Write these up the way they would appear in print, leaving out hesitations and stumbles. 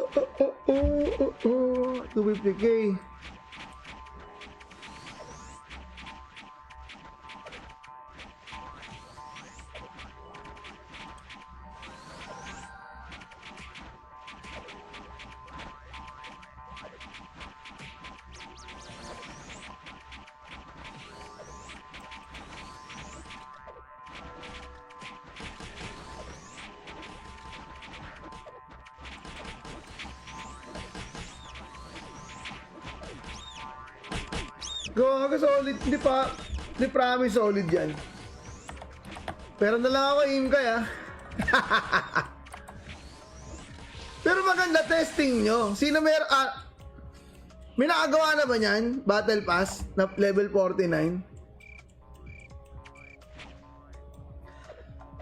250k. Gawa solid, hindi promise solid yan. Pero na lang ako aim kaya. Pero maganda testing nyo. Sino may nakagawa na ba niyan? Battle Pass na level 49?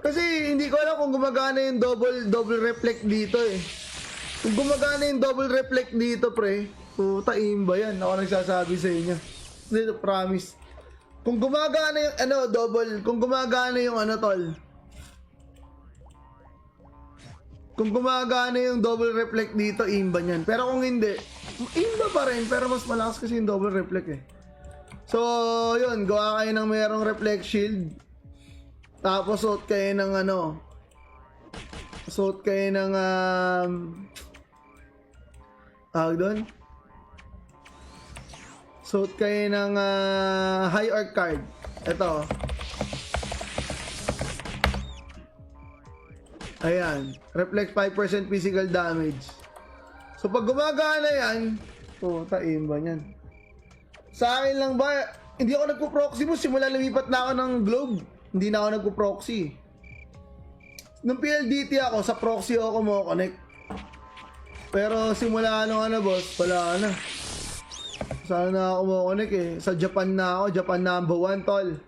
Kasi hindi ko alam kung gumagana yung double reflect dito eh. Kung gumagana yung double reflect dito pre, puta aim ba yan? Ako nagsasabi sa inyo. Dito, promise. Kung gumagana yung kung gumagana yung tol. Kung gumagana yung double reflect dito, imba niyan. Pero kung hindi, imba pa rin, pero mas malakas kasi yung double reflect eh. So, yun, gawa kayo ng mayroong reflect shield. Tapos suot kayo ng suot kayo ng doon. Suot kayo ng high arc card. Ito. Ayan. Reflect 5% physical damage. So, pag gumagana yan, puta, imba yan. Sa akin lang ba, hindi ako nagpo-proxy mo. Simula lumipat na ako ng globe. Hindi na ako nagpo-proxy. Nung PLDT ako, sa proxy ako mo-connect. Pero simula nung boss, wala na. Sana na ako mo-connect eh. Sa Japan na ako. Japan number 1, tol.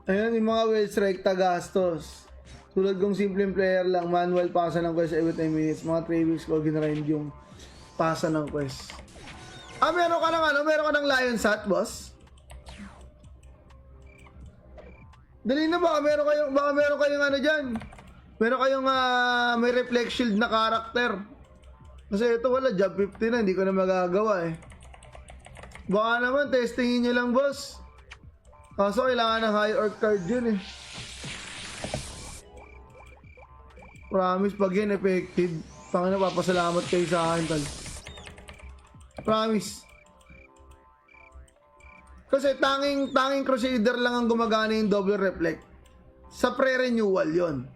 Ayan yung mga well strike tagastos. Tulad kong simpleng player lang, manual pasa ng quest every 10 minutes. Mga 3 weeks ko ginrind yung pasa ng quest. Meron ka ng meron ka ng Lion Sat, boss? Dali na baka meron kayong dyan. Meron kayong may reflect shield na character. Kasi ito wala, job 50 na, hindi ko na magagawa eh. Baka naman, testingin nyo lang, boss. Kaso kailangan ng high orc card yun eh. Promise, pag yan effective, Panginoon, papasalamat kayo sa akin, tal. Promise. Kasi tanging Crusader lang ang gumagana yung double reflect. Sa pre-renewal yon.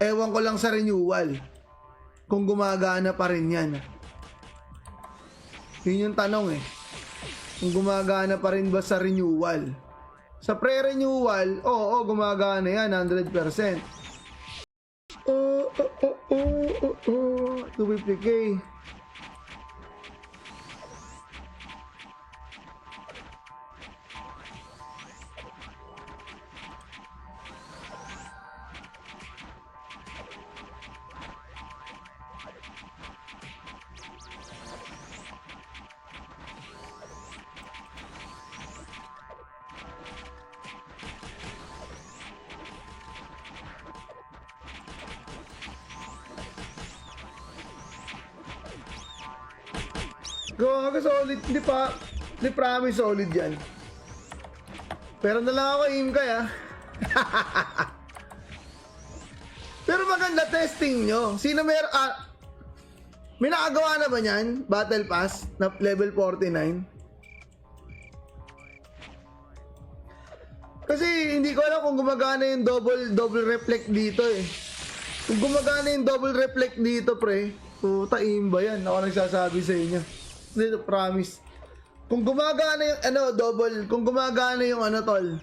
Ewan ko lang sa renewal kung gumagana pa rin yan. Yun yung tanong eh. Kung gumagana pa rin ba sa renewal. Sa pre-renewal, oo, gumagana yan, 100%. 250k. Gawa solid, hindi promise solid yan. Pero na lang ako aim kaya. Pero maganda testing nyo. Sino may nakagawa na ba niyan? Battle Pass na level 49? Kasi hindi ko alam kung gumagana yung double reflect dito eh. Kung gumagana yung double reflect dito pre, puta aim ba yan? Ako nagsasabi sa inyo. Dito, promise. Kung gumagana yung kung gumagana yung tol.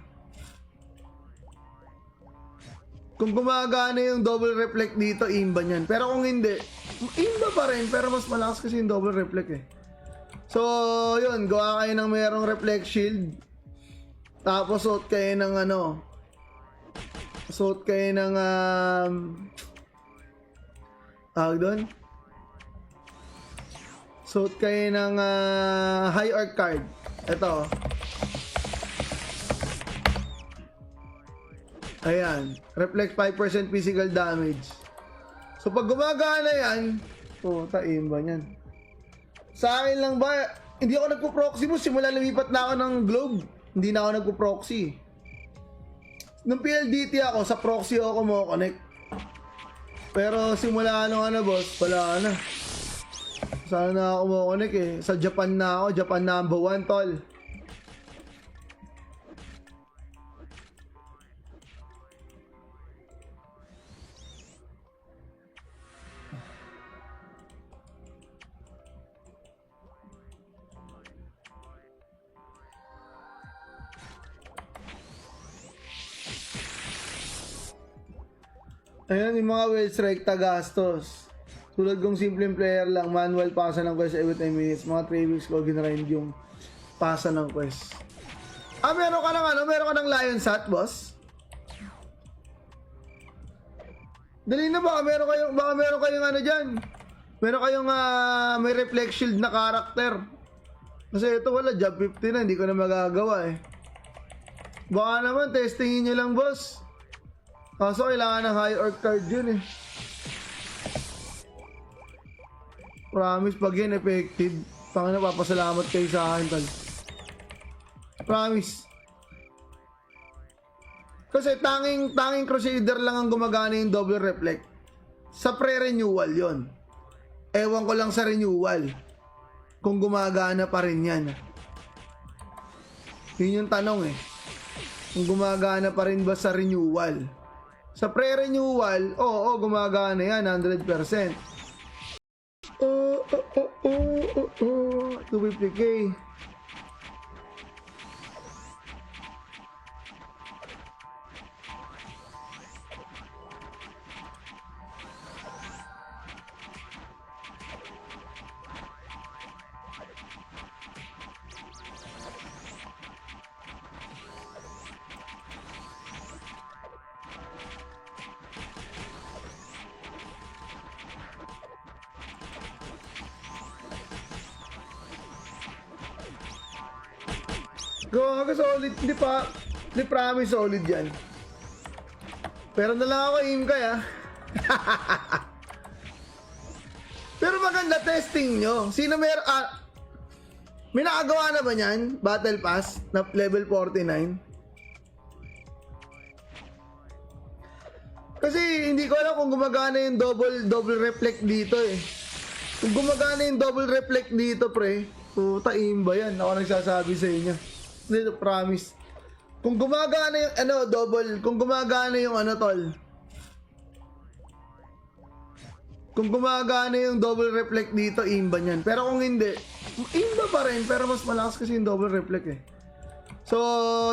Kung gumagana yung double reflect dito, imba niyan. Pero kung hindi, imba pa rin, pero mas malakas kasi yung double reflect eh. So, yun, gawa kayo ng mayroong reflect shield. Tapos suot kayo ng suot kayo ng tawag doon? Suot kayo ng high arc card. Ito. Ayan. Reflect 5% physical damage. So pag gumagana yan, puta, imba niyan. Sa akin lang ba, hindi ako nagpo-proxy mo. Simula lumipat na ako ng globe. Hindi na ako nagpo-proxy. Nung PLDT ako, sa proxy ako mo-connect. Pero simula nung boss, wala na. Saan na ako mo-connect eh. Sa Japan na ako. Japan number 1, tol. Ayan, yung mga well strike tagastos. Tulad kong simpleng player lang, manual pasa ng quest every 10 minutes. Mga 3 weeks ko ginrind yung pasa ng quest. Meron ka ng meron ka ng Lion Sat, boss? Dali na, baka meron kayong dyan. Meron kayong may reflect shield na character. Kasi ito wala, job 50 na, hindi ko na magagawa eh. Baka naman, testingin nyo lang, boss. Kaso kailangan ng high orc card yun eh. Promise, pag yan effective, pang napapasalamat kayo sa akin, tal. Promise. Kasi tanging Crusader lang ang gumagana yung double reflect. Sa pre-renewal yon. Ewan ko lang sa renewal kung gumagana pa rin yan. Yun yung tanong eh. Kung gumagana pa rin ba sa renewal. Sa pre-renewal, oo, gumagana yan 100%. 250k. Gawa solid, di promise solid yan. Pero na lang ako aim kaya. Pero maganda testing nyo. Sino may nakagawa na ba niyan? Battle Pass na level 49? Kasi hindi ko alam kung gumagana yung double reflect dito eh. Kung gumagana yung double reflect dito, pre, puta, imba yan. Ako nagsasabi sa inyo. Dito, promise. Kung gumagana yung kung gumagana yung tol. Kung gumagana yung double reflect dito, imba niyan. Pero kung hindi, imba pa rin, pero mas malakas kasi yung double reflect eh. So,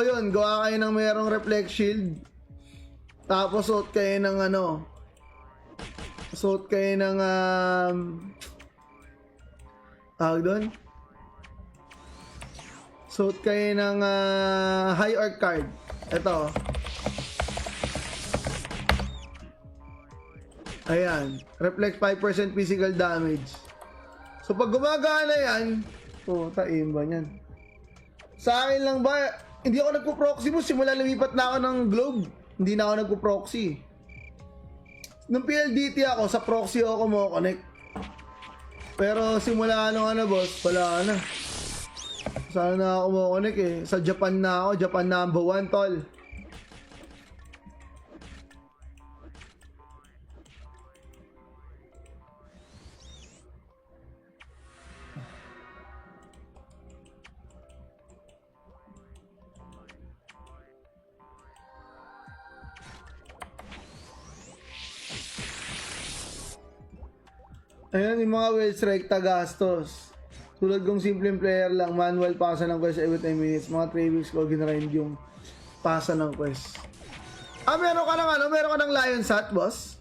yun, gawa kayo ng mayroong reflect shield. Tapos suot kayo ng suot kayo ng tawag doon? Suot kayo ng high arc card. Ito. Ayan. Reflect 5% physical damage. So pag gumagana yan, puta, imba niyan. Sa akin lang ba, hindi ako nagpo-proxy mo. Simula lumipat na ako ng globe. Hindi na ako nagpo-proxy. Nung PLDT ako, sa proxy ako mo-connect. Pero simula nung boss, wala na. Saan na ako mo-connect eh. Sa Japan na ako. Japan number 1, tol. Ayan, yung mga well strike tagastos. Tulad kong simpleng player lang, manual pasa ng quest every 10 minutes. Mga 3 weeks ko ginrind yung pasa ng quest. Meron ka ng Lion Sat, boss?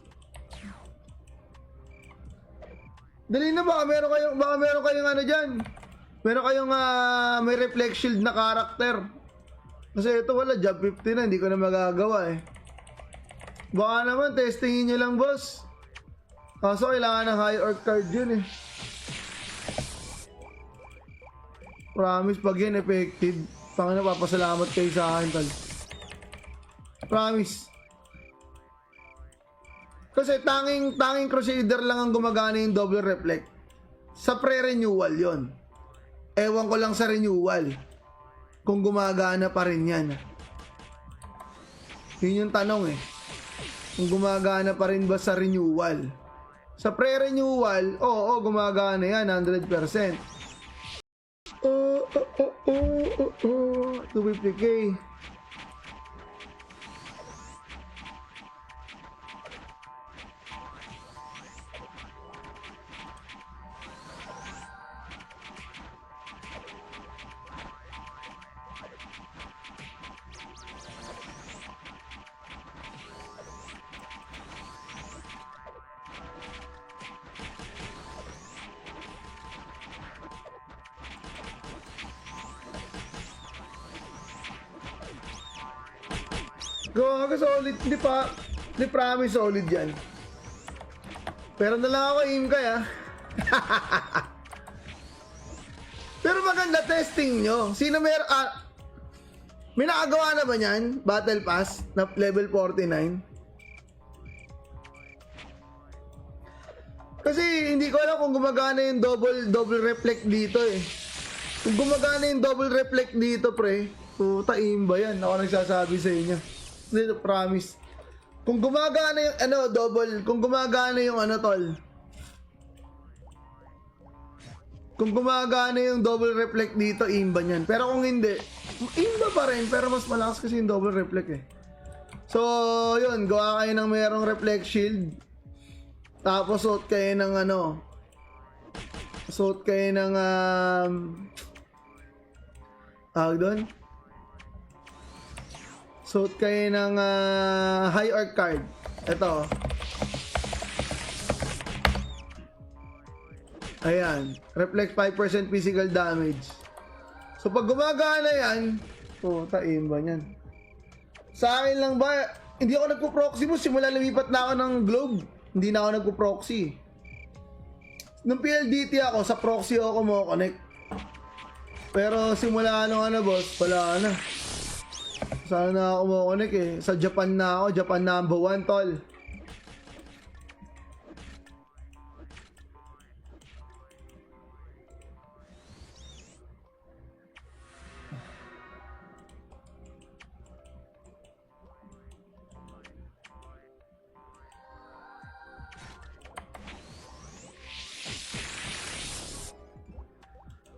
Dali na, baka meron kayong dyan. Meron kayong may reflect shield na character. Kasi ito wala, job 50 na, hindi ko na magagawa eh. Baka naman, testingin nyo lang, boss. Kaso kailangan ng high orc card yun eh. Promise, pag yun effective, tangina, papasalamat kayo sa akin, tol. Promise. Kasi tanging Crusader lang ang gumagana yung double reflect. Sa pre-renewal yon. Ewan ko lang sa renewal kung gumagana pa rin yan. Yun yung tanong eh. Kung gumagana pa rin ba sa renewal. Sa pre-renewal, oo, gumagana yan 100%. 250k. Gawa solid, hindi promise solid yan. Pero na lang ako aim kaya. Pero maganda testing nyo. Sino may nakagawa na ba yan? Battle Pass na level 49? Kasi hindi ko alam kung gumagana yung double reflect dito eh. Kung gumagana yung double reflect dito, pre, puta aim ba yan? Ako nagsasabi sa inyo. Dito, promise. Kung gumagana yung kung gumagana yung tol. Kung gumagana yung double reflect dito, imba niyan. Pero kung hindi, imba pa rin, pero mas malakas kasi yung double reflect eh. So, yun, gawa kayo ng mayroong reflect shield. Tapos suot kayo ng suot kayo ng tawag doon? Suot kayo ng high orc card. Ito. Ayan. Reflect 5% physical damage. So pag gumagana yan, puta imba niyan. Sa akin lang ba, hindi ako nagpo-proxy mo. Simula lumipat na ako ng globe. Hindi na ako nagpo-proxy. Nung PLDT ako, sa proxy ako mo-connect. Pero simula nung boss, wala na. Sana na ako mo-connect eh. Sa Japan na ako. Japan number 1, tol.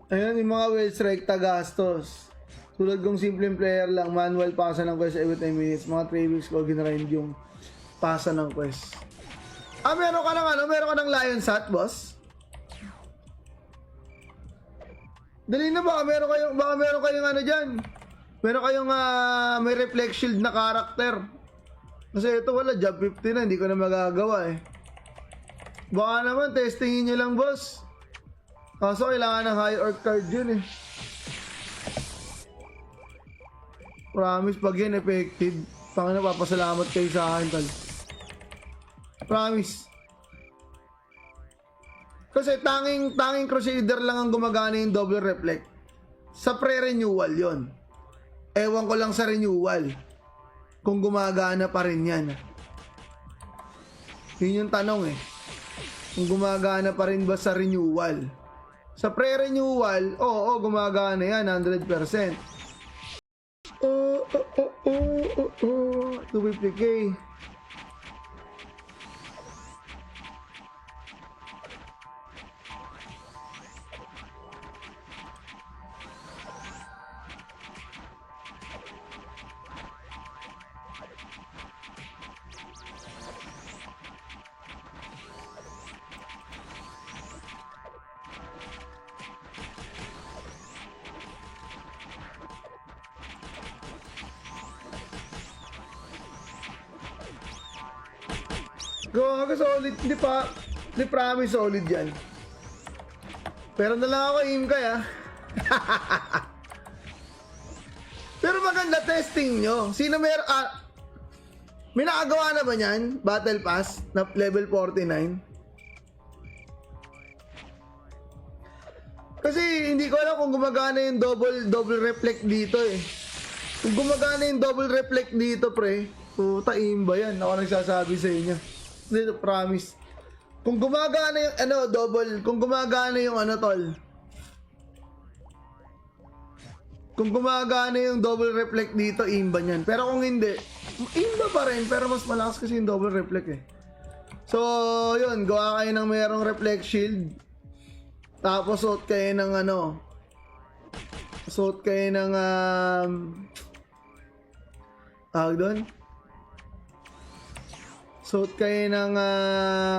Ayan yung mga well strike tagastos. Tulad kong simpleng player lang, manual pasa ng quest every 10 minutes. Mga 3 weeks ko ginrind yung pasa ng quest. Meron ka ng meron ka ng Lion Sat, boss? Dali na baka meron kayong dyan. Meron kayong may reflect shield na character. Kasi ito wala, job 50 na, hindi ko na magagawa eh. Baka naman, testingin nyo lang, boss. Kaso kailangan ng high orc card yun eh. Promise, pag yan effective, tangina, papasalamat kayo sa akin, tol. Promise. Kasi tanging Crusader lang ang gumagana yung double reflect. Sa pre-renewal yon. Ewan ko lang sa renewal kung gumagana pa rin yan. Yun yung tanong eh. Kung gumagana pa rin ba sa renewal. Sa pre-renewal, oo, gumagana yan 100%. 250k. Gawa solid, hindi promise solid yan. Pero na lang ako aim kaya. Pero maganda testing nyo. Sino May nakagawa na ba niyan? Battle Pass na level 49? Kasi hindi ko alam kung gumagana yung double reflect dito eh. Kung gumagana yung double reflect dito, pre, puta imba yan. Ako nagsasabi sa inyo. Dito, promise. Kung gumagana yung kung gumagana yung tol. Kung gumagana yung double reflect dito, imba niyan. Pero kung hindi, imba pa rin, pero mas malakas kasi yung double reflect eh. So, yun, gawa kayo ng mayroong reflect shield. Tapos suot kayo ng suot kayo ng tawag doon? Suot kayo ng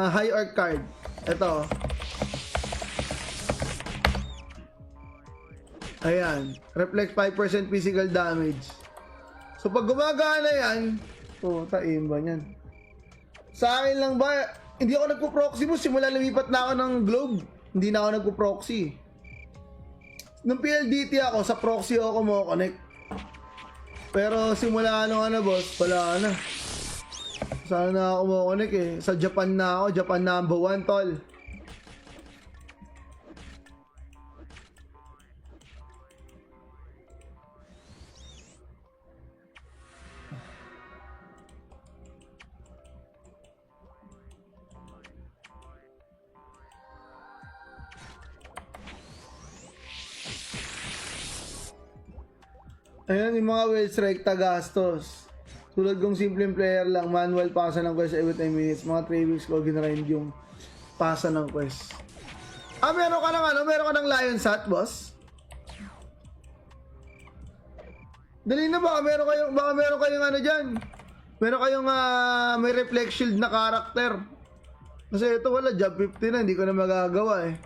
high arc card. Ito. Ayan. Reflect 5% physical damage. So pag gumagana yan, puta imba niyan. Sa akin lang ba, hindi ako nagpo-proxy mo simula lumipat na ako ng globe. Hindi na ako nagpo-proxy. Nung PLDT ako, sa proxy ako mo-connect. Pero simula boss, wala na. Saan na ako mo-connect eh? Sa Japan na ako, Japan number 1 tol. Ayan yung mga well strike tagastos. Tulad kong simpleng player lang, manual pasa ng quest every 10 minutes. Mga 3 weeks ko ginarind yung pasa ng quest. Meron ka ng meron ka ng Lion Sat, boss? Dali na baka meron kayong dyan. Meron kayong may reflect shield na character. Kasi ito wala, job 50 na, hindi ko na magagawa eh.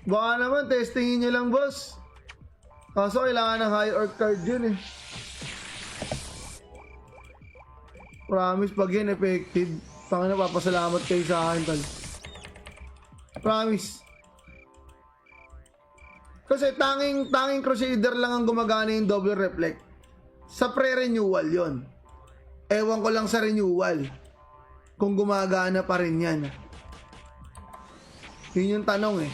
Baka naman, testingin nyo lang, boss. Kaso kailangan ng high orc card yun eh. Promise pag yun effective. Pangina, papasalamat kayo sa akin tol. Promise. Kasi tanging Crusader lang ang gumagana yung double reflect. Sa pre-renewal yon. Ewan ko lang sa renewal kung gumagana pa rin yan. Yun yung tanong eh.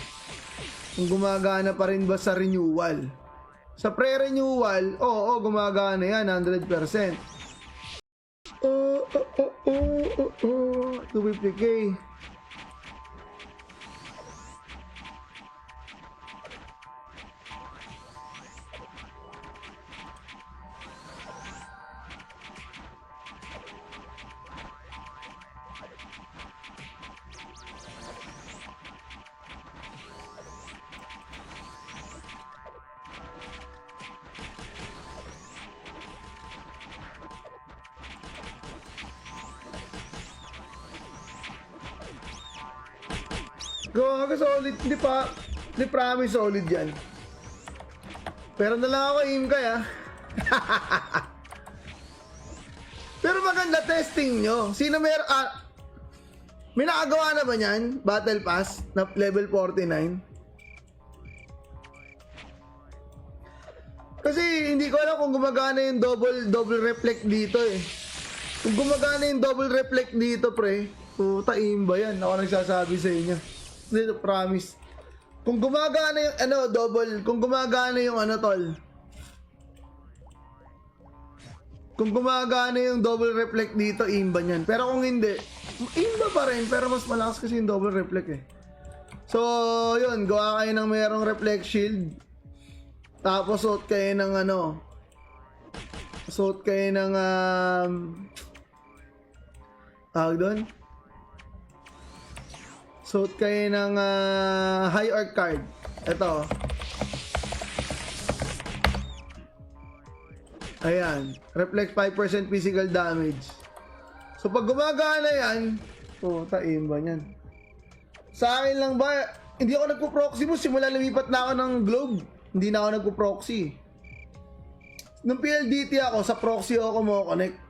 Kung gumagana pa rin ba sa renewal? Sa pre-renewal, oo, gumagana yan, 100%. 250k. Gawa solid, di promise solid yan. Pero na lang ako aim kaya. Pero maganda testing nyo. Sino may nakagawa na ba niyan? Battle Pass na level 49? Kasi hindi ko alam kung gumagana yung double reflect dito eh. Kung gumagana yung double reflect dito, pre, puta imba yan. Ako nagsasabi sa inyo. Dito, promise. Kung gumagana yung kung gumagana yung tol. Kung gumagana yung double reflect dito, imba niyan. Pero kung hindi, imba pa rin, pero mas malakas kasi yung double reflect eh. So, yun, gawa kayo ng mayroong reflect shield. Tapos suot kayo ng suot kayo ng tawag doon? Suot kayo ng high arc card. Ito. Ayan. Reflect 5% physical damage. So pag gumagana yan, puta imba niyan. Sa akin lang ba, hindi ako nagpo-proxy mo simula lumipat na ako ng globe. Hindi na ako nagpo-proxy. Nung PLDT ako, sa proxy ako mo-connect.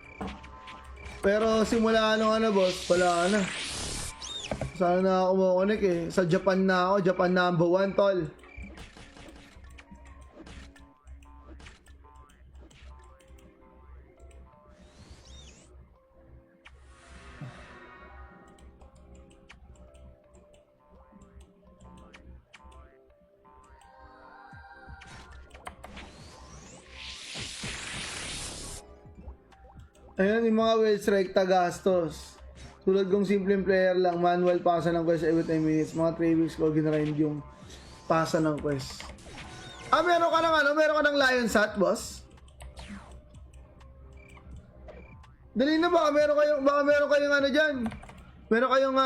Pero simula boss, wala na. Saan na ako mo-connect eh? Sa Japan na ako, Japan number 1 tol. Ayan, yung mga well strike tagastos. Tulad kong simpleng player lang, manual pasa ng quest every 10 minutes. Mga 3 weeks ko ginrind yung pasa ng quest. Meron ka ng meron ka ng Lion Sat, boss? Dali na baka meron kayong ano dyan. Meron kayong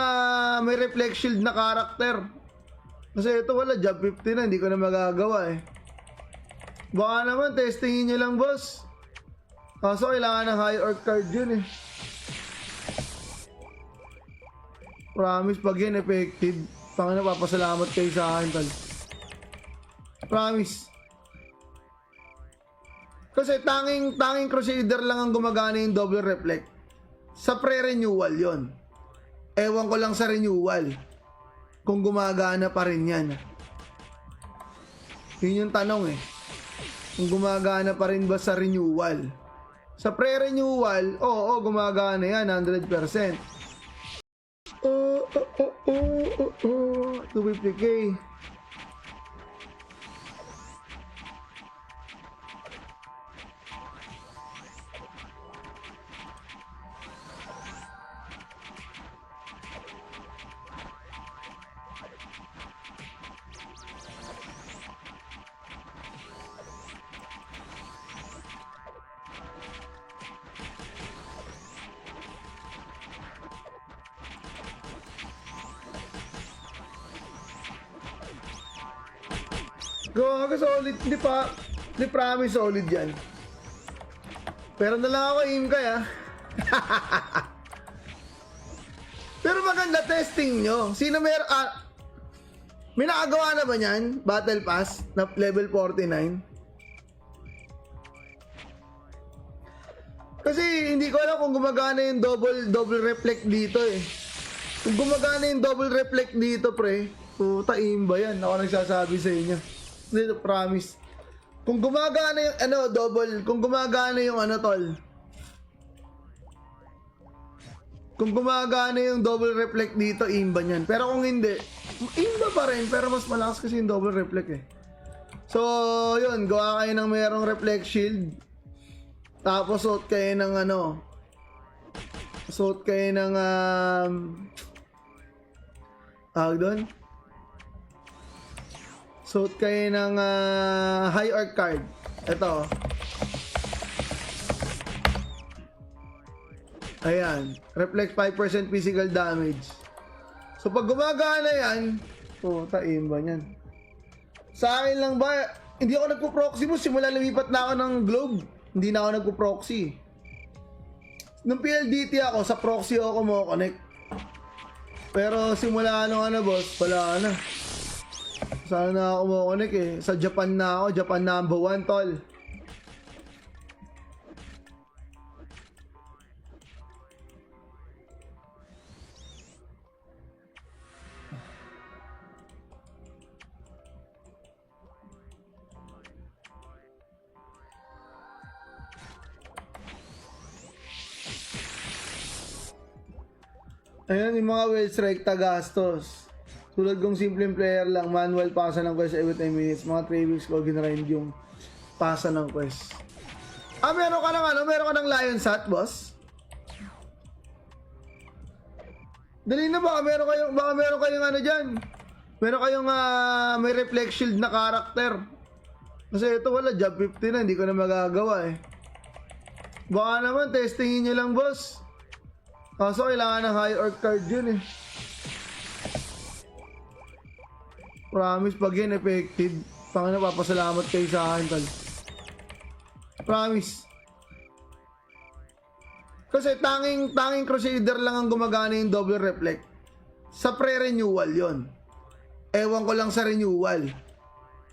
may reflect shield na karakter. Kasi ito wala, job 50 na, hindi ko na magagawa eh. Baka naman, testingin nyo lang, boss. Kaso kailangan ng high orc card yun eh. Promise, pag yun effective, pang napapasalamat kayo sa akin, tal. Promise. Kasi tanging Crusader lang ang gumagana yung double reflect. Sa pre-renewal yon. Ewan ko lang sa renewal kung gumagana pa rin yan. Yun yung tanong eh. Kung gumagana pa rin ba sa renewal. Sa pre-renewal, oo, gumagana yan 100%. 250k. Gawa solid, hindi promise solid yan. Pero na lang ako aim kaya. Pero maganda testing nyo. Sino may nakagawa na ba niyan? Battle Pass na level 49? Kasi hindi ko alam kung gumagana yung double reflect dito eh. Kung gumagana yung double reflect dito pre, puta imba yan. Ako nagsasabi sa inyo. Dito, promise. Kung gumagana yung kung gumagana yung tol. Kung gumagana yung double reflect dito, imba niyan. Pero kung hindi, imba pa rin, pero mas malakas kasi yung double reflect eh. So, yun, gawa kayo ng mayroong reflect shield. Tapos suot kayo ng suot kayo ng tawag doon? Suot kayo ng high orc card. Ito. Ayan. Reflect 5% physical damage. So pag gumagana yan, puta imba niyan. Sa akin lang ba, hindi ako nagpo-proxy mo. Simula lumipat na ako ng globe. Hindi na ako nagpo-proxy. Nung PLDT ako, sa proxy ako mo-connect. Pero simula boss, wala na. Sana na ako mo-connect eh. Sa Japan na ako. Japan number 1, tol. Ayan, yung mga well strike tagastos. Tulad kong simpleng player lang, manual pasa ng quest every 10 minutes. Mga 3 weeks ko ginrind yung pasa ng quest. Meron ka ng meron ka ng Lion Sat, boss? Dali na baka meron kayong dyan. Meron kayong may reflect shield na karakter. Kasi ito wala, job 50 na, hindi ko na magagawa eh. Baka naman, testingin nyo lang, boss. Kaso kailangan ng high orc card yun eh. Promise, pag yun effective, pang napapasalamat kayo sa akin, tal. Promise. Kasi tanging Crusader lang ang gumagana yung double reflect. Sa pre-renewal yon. Ewan ko lang sa renewal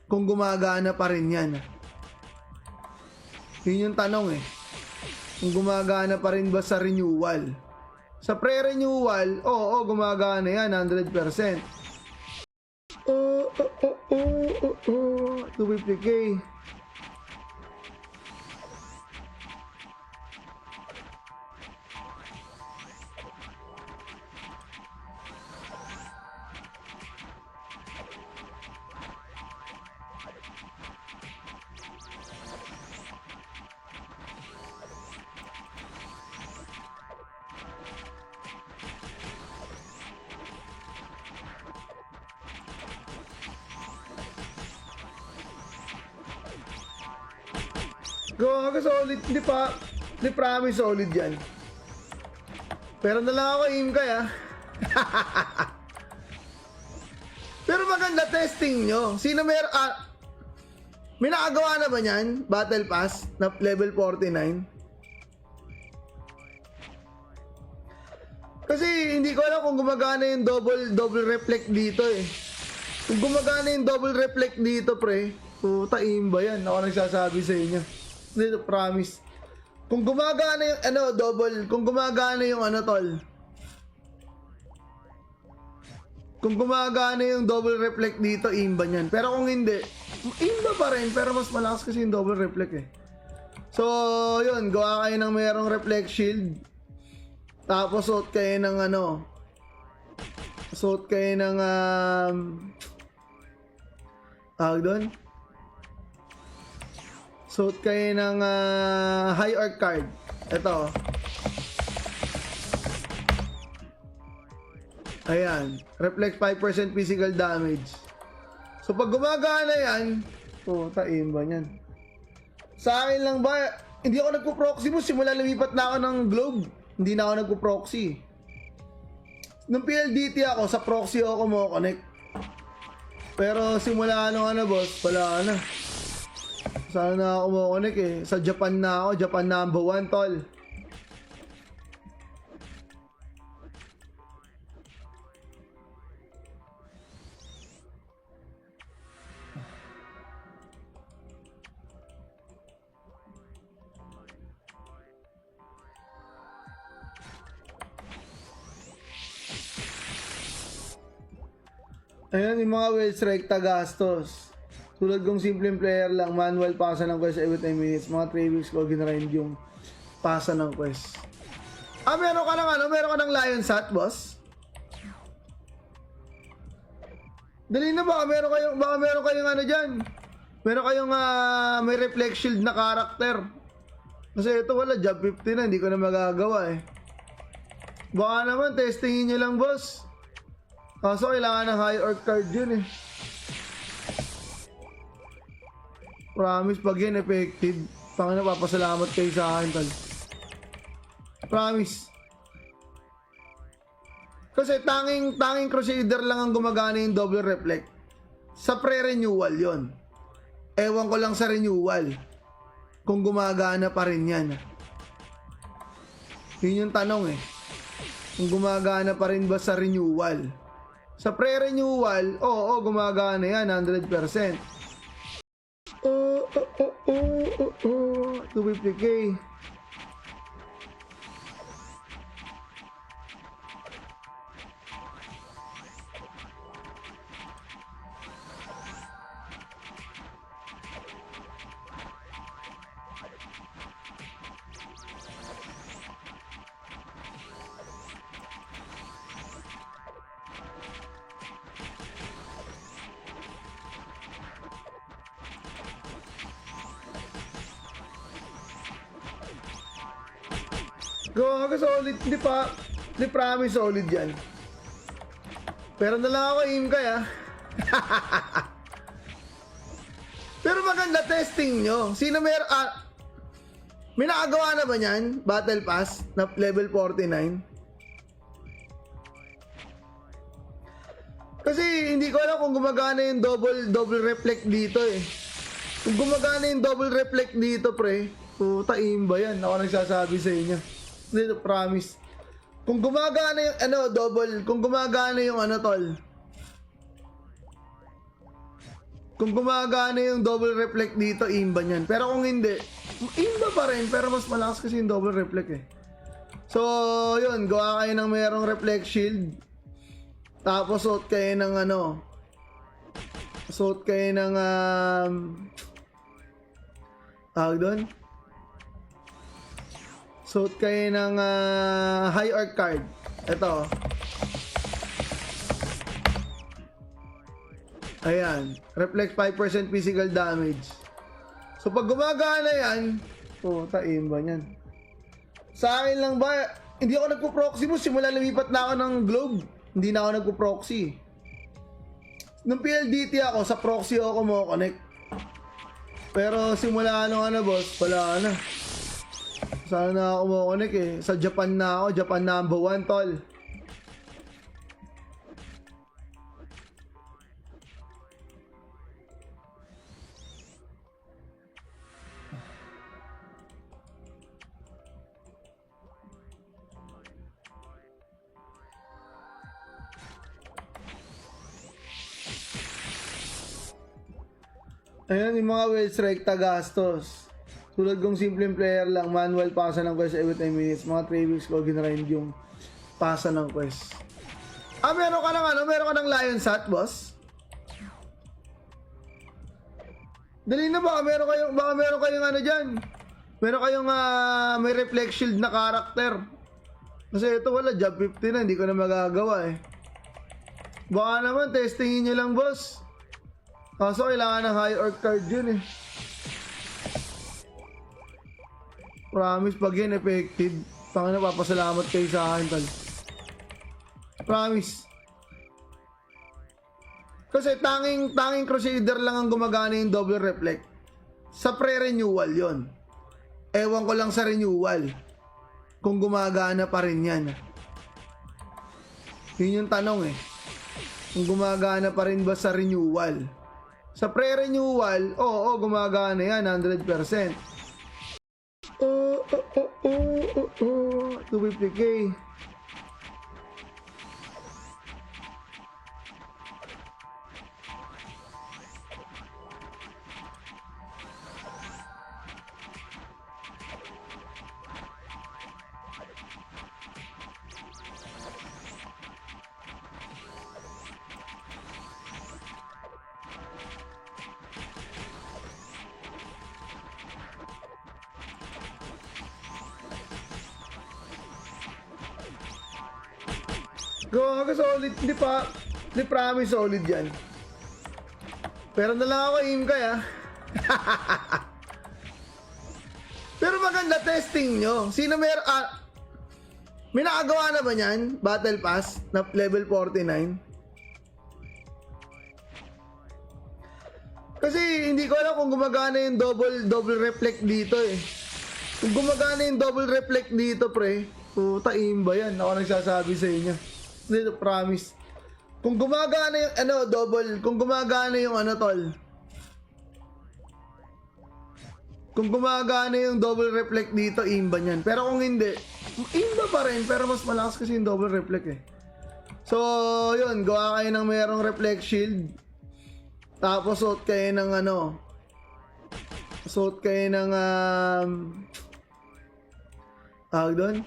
kung gumagana pa rin yan. Yun yung tanong eh. Kung gumagana pa rin ba sa renewal. Sa pre-renewal, oo, gumagana yan 100%. 250k. Gawa solid, hindi promise solid yan. Pero na lang ako aim kaya. Pero maganda testing nyo. Sino may nakagawa na ba niyan? Battle Pass na level 49? Kasi hindi ko alam kung gumagana yung double reflect dito eh. Kung gumagana yung double reflect dito pre, puta imba yan. Ako nagsasabi sa inyo. Dito promise. Kung gumagana yung kung gumagana yung tol. Kung gumagana yung double reflect dito, imba niyan. Pero kung hindi, imba pa rin, pero mas malakas kasi yung double reflect eh. So, yun, gawa kayo ng mayroong reflect shield. Tapos suot kayo ng suot kayo ng tawag doon? Suot kayo ng high arc card. Ito. Ayan. Reflect 5% physical damage. So pag gumagana yan, puta imba niyan. Sa akin lang ba, hindi ako nagpo-proxy mo simula lumipat na ako ng globe. Hindi na ako nagpo-proxy. Nung PLDT ako, sa proxy ako mo-connect. Pero simula boss, wala na. Saan na ako mo-connect eh? Sa Japan na ako, Japan number 1 tol. Ayan yung mga well strike tagastos. Tulad kong simpleng player lang, manual pasa ng quest every 10 minutes. Mga 3 weeks ko ginarind yung pasa ng quest. Meron ka ng meron ka ng Lion Sat, boss? Dali na baka meron kayong dyan. Meron kayong may reflect shield na character. Kasi ito wala, job 50 na, hindi ko na magagawa eh. Baka naman, testingin nyo lang, boss. Kaso kailangan ng high orc card yun eh. Promise pag yan effective. Pangina, papasalamat kayo sa akin tol. Promise. Kasi tanging Crusader lang ang gumagana yung double reflect. Sa pre-renewal yon. Ewan ko lang sa renewal kung gumagana pa rin yan. Yun yung tanong eh. Kung gumagana pa rin ba sa renewal? Sa pre-renewal, oo, gumagana yan 100%. 250k. Gawa solid, hindi promise solid yan. Pero na lang ako aim kaya. Pero maganda testing nyo. Sino may nakagawa na ba niyan? Battle Pass na level 49? Kasi hindi ko alam kung gumagana yung double reflect dito eh. Kung gumagana yung double reflect dito pre, puta imba yan. Ako nagsasabi sa inyo. Dito promise. Kung gumagana yung kung gumagana yung tol. Kung gumagana yung double reflect dito, imba niyan. Pero kung hindi, imba pa rin, pero mas malakas kasi yung double reflect eh. So, yun, gawa kayo ng mayroong reflect shield. Tapos suot kayo ng suot kayo ng tawag doon? Suot kayo ng high arc card. Ito. Ayan. Reflect 5% physical damage. So pag gumagana yan, puta imba niyan. Sa akin lang ba, hindi ako nagpo-proxy mo simula lumipat na ako ng globe. Hindi na ako nagpo-proxy. Nung PLDT ako, sa proxy ako mo-connect. Pero simula nung ano boss, wala na. Sana na ako makonek eh. Sa Japan na ako, Japan number 1 tol. Ayan yung mga well strike tagastos. Tulad kong simpleng player lang, manual pasa ng quest every 10 minutes. Mga 3 weeks ko ginrind yung pasa ng quest. Ah, meron ka ng ano? Meron ka ng Lion Sat, boss? Dali na baka meron kayong ano dyan. Meron kayong may reflect shield na karakter. Kasi ito wala, job 50 na, hindi ko na magagawa eh. Baka naman, testingin nyo lang, boss. Kaso kailangan ng high orc card yun eh. Promise pag yun effective. Tangina, papasalamat kayo sa akin, tal. Promise. Kasi tanging Crusader lang ang gumagana yung double reflect. Sa pre-renewal yon. Ewan ko lang sa renewal kung gumagana pa rin yan. Yun yung tanong eh. Kung gumagana pa rin ba sa renewal. Sa pre-renewal, oo, gumagana yan 100%. 250k. Gawa solid, hindi promise solid yan. Pero na lang ako aim kaya. Pero maganda testing nyo. Sino may nakagawa na ba niyan? Battle Pass na level 49? Kasi hindi ko alam kung gumagana yung double reflect dito eh. Kung gumagana yung double reflect dito pre, puta aim ba yan? Ako nagsasabi sa inyo. Dito, promise. Kung gumagana yung kung gumagana yung tol. Kung gumagana yung double reflect dito, imba niyan. Pero kung hindi, imba pa rin, pero mas malakas kasi yung double reflect eh. So, yun, gawa kayo ng mayroong reflect shield. Tapos suot kayo ng suot kayo ng tawag doon?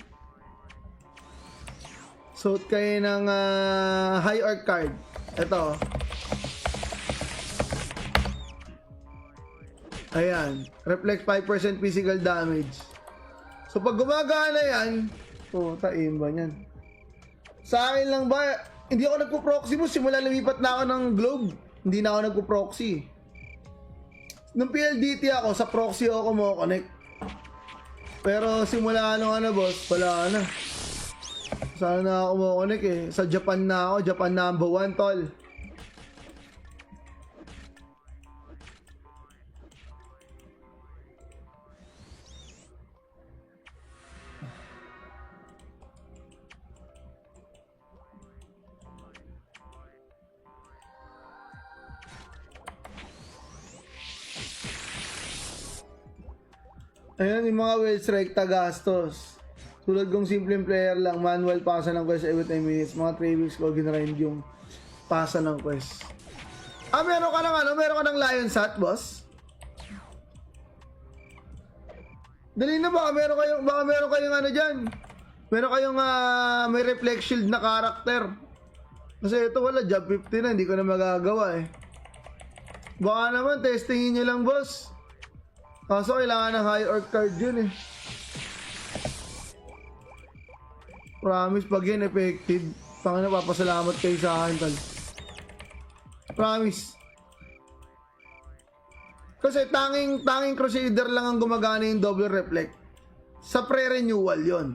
Suot kayo ng high orc card. Ito. Ayan. Reflect 5% physical damage. So pag gumagana yan, puta imba niyan. Sa akin lang ba, hindi ako nagpo-proxy mo. Simula lumipat na ako ng globe. Hindi na ako nagpo-proxy. Nung PLDT ako, sa proxy ako mo-connect. Pero simula nung boss, wala na. Sana na ako makonek eh. Sa Japan na ako, Japan number 1 tol. Ayan yung mga well strike tagastos. Tulad kong simpleng player lang, manual pasa ng quest every 10 minutes. Mga 3 weeks ko ginrind yung pasa ng quest. Ah, meron ka ng meron ka ng Lion Sat, boss? Dali na baka meron kayong dyan. Meron kayong may reflect shield na karakter. Kasi ito wala, job 50 na, hindi ko na magagawa eh. Baka naman, testingin nyo lang, boss. Kaso kailangan ng high orc card yun eh. Promise pag yun effective. Tangina, papasalamat kayo sa akin, tal. Promise. Kasi tanging Crusader lang ang gumagana yung double reflect. Sa pre-renewal yon.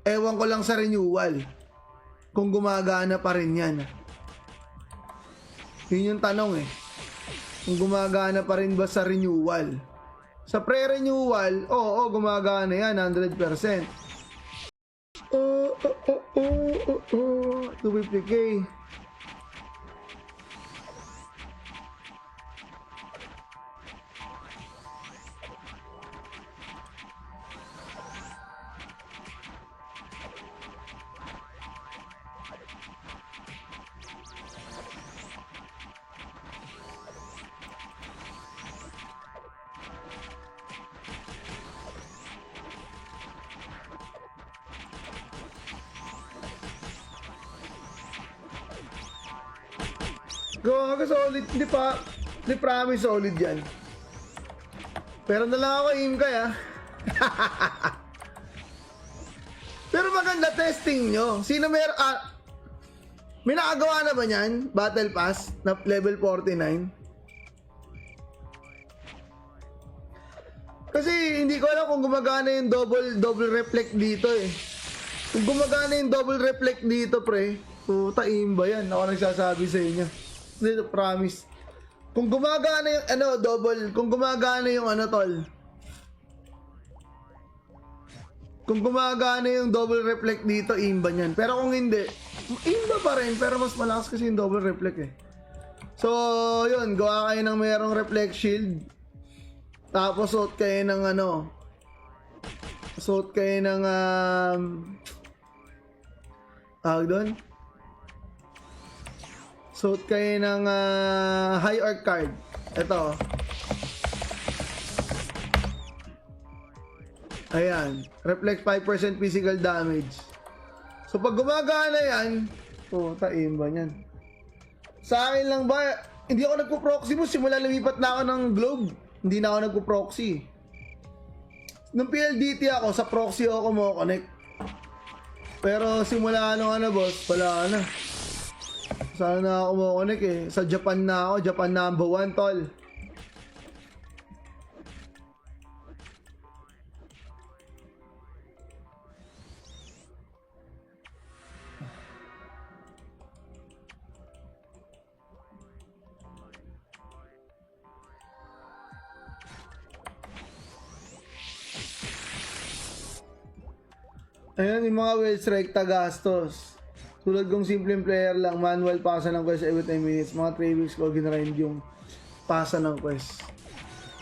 Ewan ko lang sa renewal kung gumagana pa rin yan. Yun yung tanong eh. Kung gumagana pa rin ba sa renewal. Sa pre-renewal, oo, gumagana yan, 100%. 250k. Gawa ka solid, hindi promise solid yan. Pero na lang ako aim kaya. Pero maganda testing nyo. Sino may nakagawa na ba niyan? Battle Pass na level 49? Kasi hindi ko alam kung gumagana yung double reflect dito eh. Kung gumagana yung double reflect dito pre, puta aim ba yan? Ako nagsasabi sa inyo. Hindi, promise. Kung gumagana yung kung gumagana yung tol. Kung gumagana yung double reflect dito, imba niyan. Pero kung hindi, imba pa rin, pero mas malakas kasi yung double reflect eh. So, yun, gawa kayo ng mayroong reflect shield. Tapos suot kayo ng suot kayo ng tawag doon? Suot kayo ng high arc card. Ito. Ayan. Reflect 5% physical damage. So pag gumagana yan, tain ba yan? Sa akin lang ba, hindi ako nagpo-proxy mo. Simula lumipat na ako ng globe. Hindi na ako nagpo-proxy. Nung PLDT ako, sa proxy ako mo-connect. Pero simula boss, wala na. Saan na ako mo-connect eh? Sa Japan na ako. Japan number 1, tol. Ayan yung mga well strike tagastos. Tulad kong simpleng player lang, manual pasa ng quest every 10 minutes. Mga 3 weeks ko ginrind yung pasa ng quest.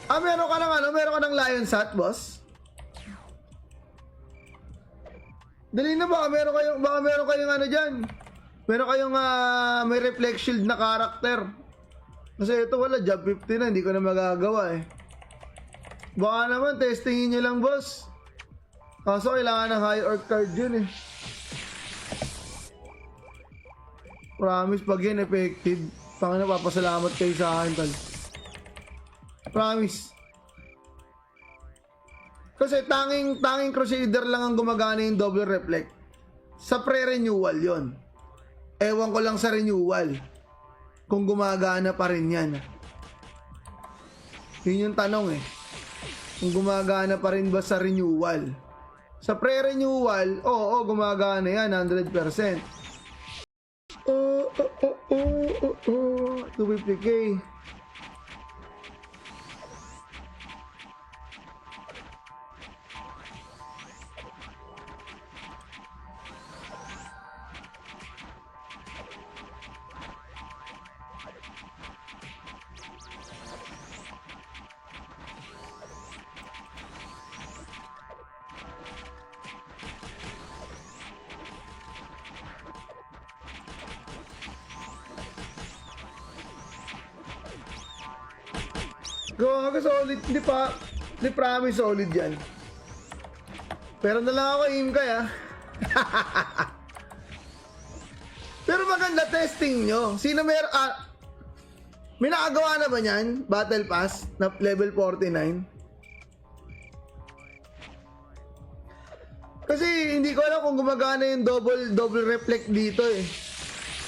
Meron ka ng meron ka ng Lion Sat, boss? Dali na baka meron kayong dyan. Meron kayong may reflect shield na character. Kasi ito wala, job 50 na, hindi ko na magagawa eh. Baka naman, testingin nyo lang, boss. Kaso kailangan ng high orc card yun eh. Promise pag yan effective. Pangina, papasalamat kayo sa akin, tol. Promise. Kasi tanging Crusader lang ang gumagana yung double reflect. Sa pre-renewal yon. Ewan ko lang sa renewal. Kung gumagana pa rin yan. Yun yung tanong eh. Kung gumagana pa rin ba sa renewal? Sa pre-renewal, oo, gumagana yan, 100%. 250k. Gawa ka solid, hindi promise solid yan. Pero na lang ako aim kaya. Pero maganda testing nyo. Sino may nakagawa na ba niyan? Battle Pass na level 49? Kasi hindi ko alam kung gumagana yung double reflect dito eh.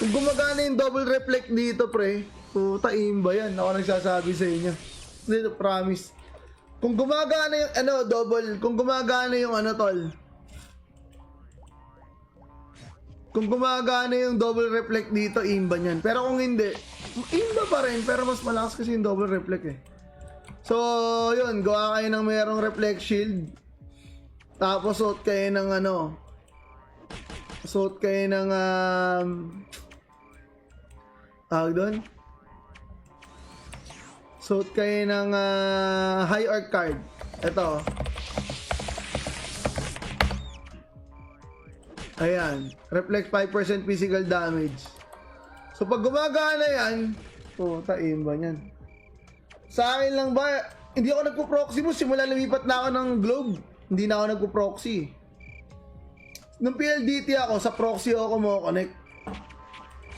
Kung gumagana yung double reflect dito pre, puta aim ba yan? Ako nagsasabi sa inyo. Hindi, promise. Kung gumagana yung kung gumagana yung tol. Kung gumagana yung double reflect dito, imba niyan. Pero kung hindi, Iba pa rin, pero mas malakas kasi yung double reflect eh. So, yun, gawa kayo ng mayroong reflect shield. Tapos suot kayo ng suot kayo ng tawag doon? Suot kayo ng high arc card. Ito. Ayan, reflect 5% physical damage. So pag gumagana yan, taimba niyan. Sa akin lang ba, hindi ako nagpo-proxy mo, simula lumipat na ako ng globe. Hindi na ako nagpo-proxy. Nung PLDT ako, sa proxy ako mo-connect.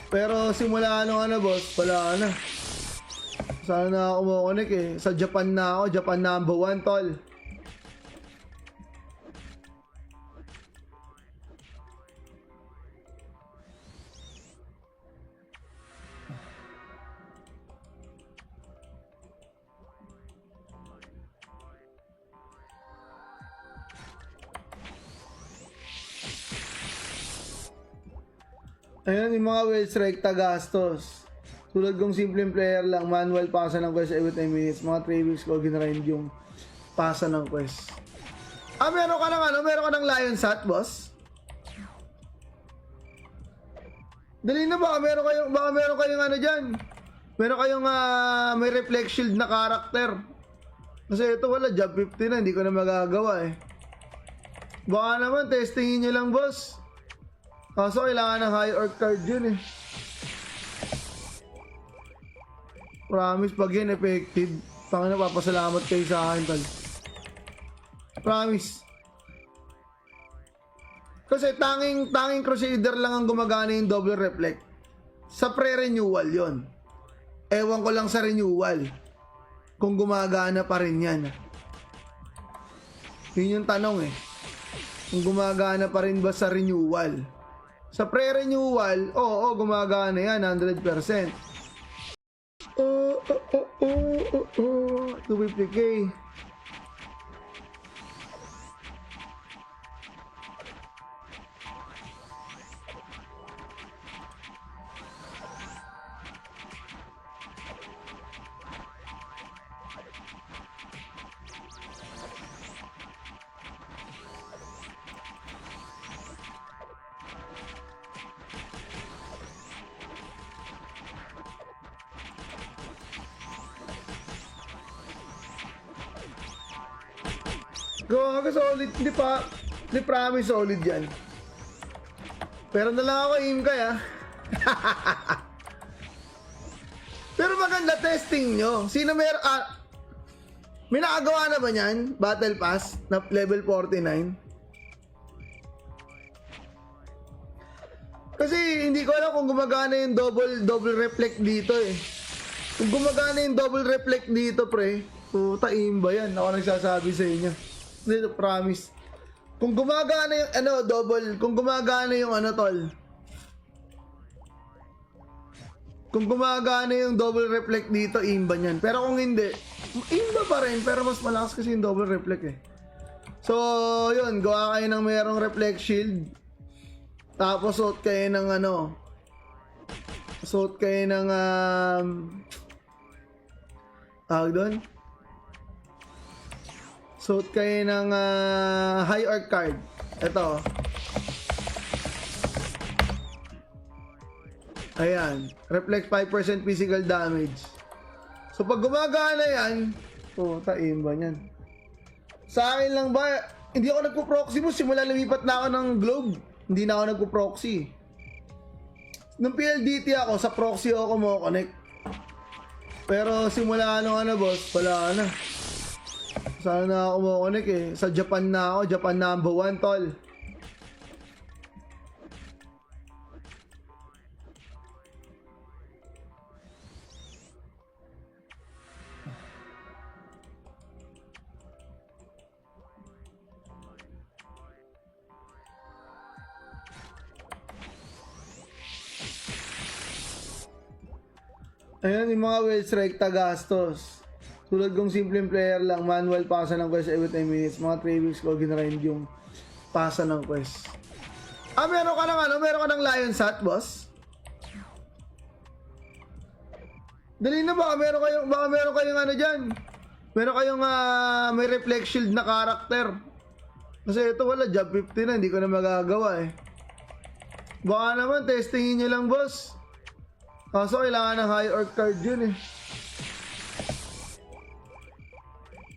Pero simula boss, wala na. Saan na ako mo-connect eh. Sa Japan na ako, Japan number 1 tol. Ayan yung mga well strike tagastos. Tulad kong simpleng player lang, manual pasa ng quest every 10 minutes. Mga 3 weeks ko ginrind yung pasa ng quest. Meron ka ng meron ka ng Lion Sat, boss? Dali na baka meron kayong dyan. Meron kayong may reflect shield na karakter. Kasi ito wala, job 50 na, hindi ko na magagawa eh. Baka naman, testingin nyo lang, boss. Kaso kailangan ng high orc card yun eh. Promise pag yun effective. Tangina, papasalamat kayo sa akin, tal. Promise. Kasi tanging Crusader lang ang gumagana yung double reflect. Sa pre-renewal yon. Ewan ko lang sa renewal kung gumagana pa rin yan. Yun yung tanong eh. Kung gumagana pa rin ba sa renewal. Sa pre-renewal, oo, gumagana yan, 100%. 250k. Gawa solid, hindi promise solid yan. Pero na lang ako aim kaya. Pero maganda testing nyo. Sino may nakagawa na ba niyan? Battle Pass na level 49? Kasi hindi ko alam kung gumagana yung double reflect dito eh. Kung gumagana yung double reflect dito pre, puta imba yan. Ako nagsasabi sa inyo. Dito, promise. Kung gumagana yung kung gumagana yung tol. Kung gumagana yung double reflect dito, imba niyan. Pero kung hindi, imba pa rin, pero mas malakas kasi yung double reflect eh. So, yun, gawa kayo ng mayroong reflect shield. Tapos suot kayo ng suot kayo ng tawag doon? Suot kayo ng high arc card. Ito. Ayan. Reflect 5% physical damage. So pag gumagana yan, taimba niyan. Sa akin lang ba, hindi ako nagpo-proxy mo. Simula lumipat na ako ng globe. Hindi na ako nagpo-proxy. Nung PLDT ako, sa proxy ako mo-connect. Pero simula boss, wala na. Saan na ako mo-connect eh. Sa Japan na ako, Japan number 1 tol. Ayan yung mga well strike tagastos. Tulad kong simpleng player lang, manual pasa ng quest every 10 minutes. Mga 3 weeks ko ginrind yung pasa ng quest. Meron ka ng Lion Sat, boss? Dali na, baka meron kayong ano dyan. Meron kayong may reflect shield na character. Kasi ito wala, job 50 na, hindi ko na magagawa eh. Baka naman, testingin nyo lang boss. Kaso kailangan ng high orc card yun eh.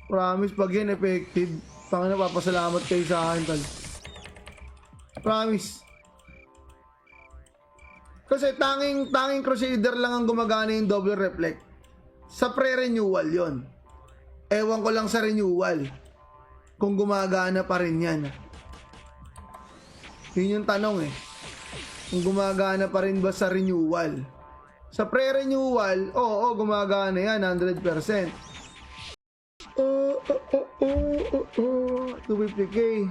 Promise, pag yan effective, Panginoon, papasalamat kayo sa akin, tal. Promise. Kasi tanging Crusader lang ang gumagana yung double reflect. Sa pre-renewal yon. Ewan ko lang sa renewal kung gumagana pa rin yan. Yun yung tanong eh. Kung gumagana pa rin ba sa renewal. Sa pre-renewal, oo, gumagana yan 100%. 250k.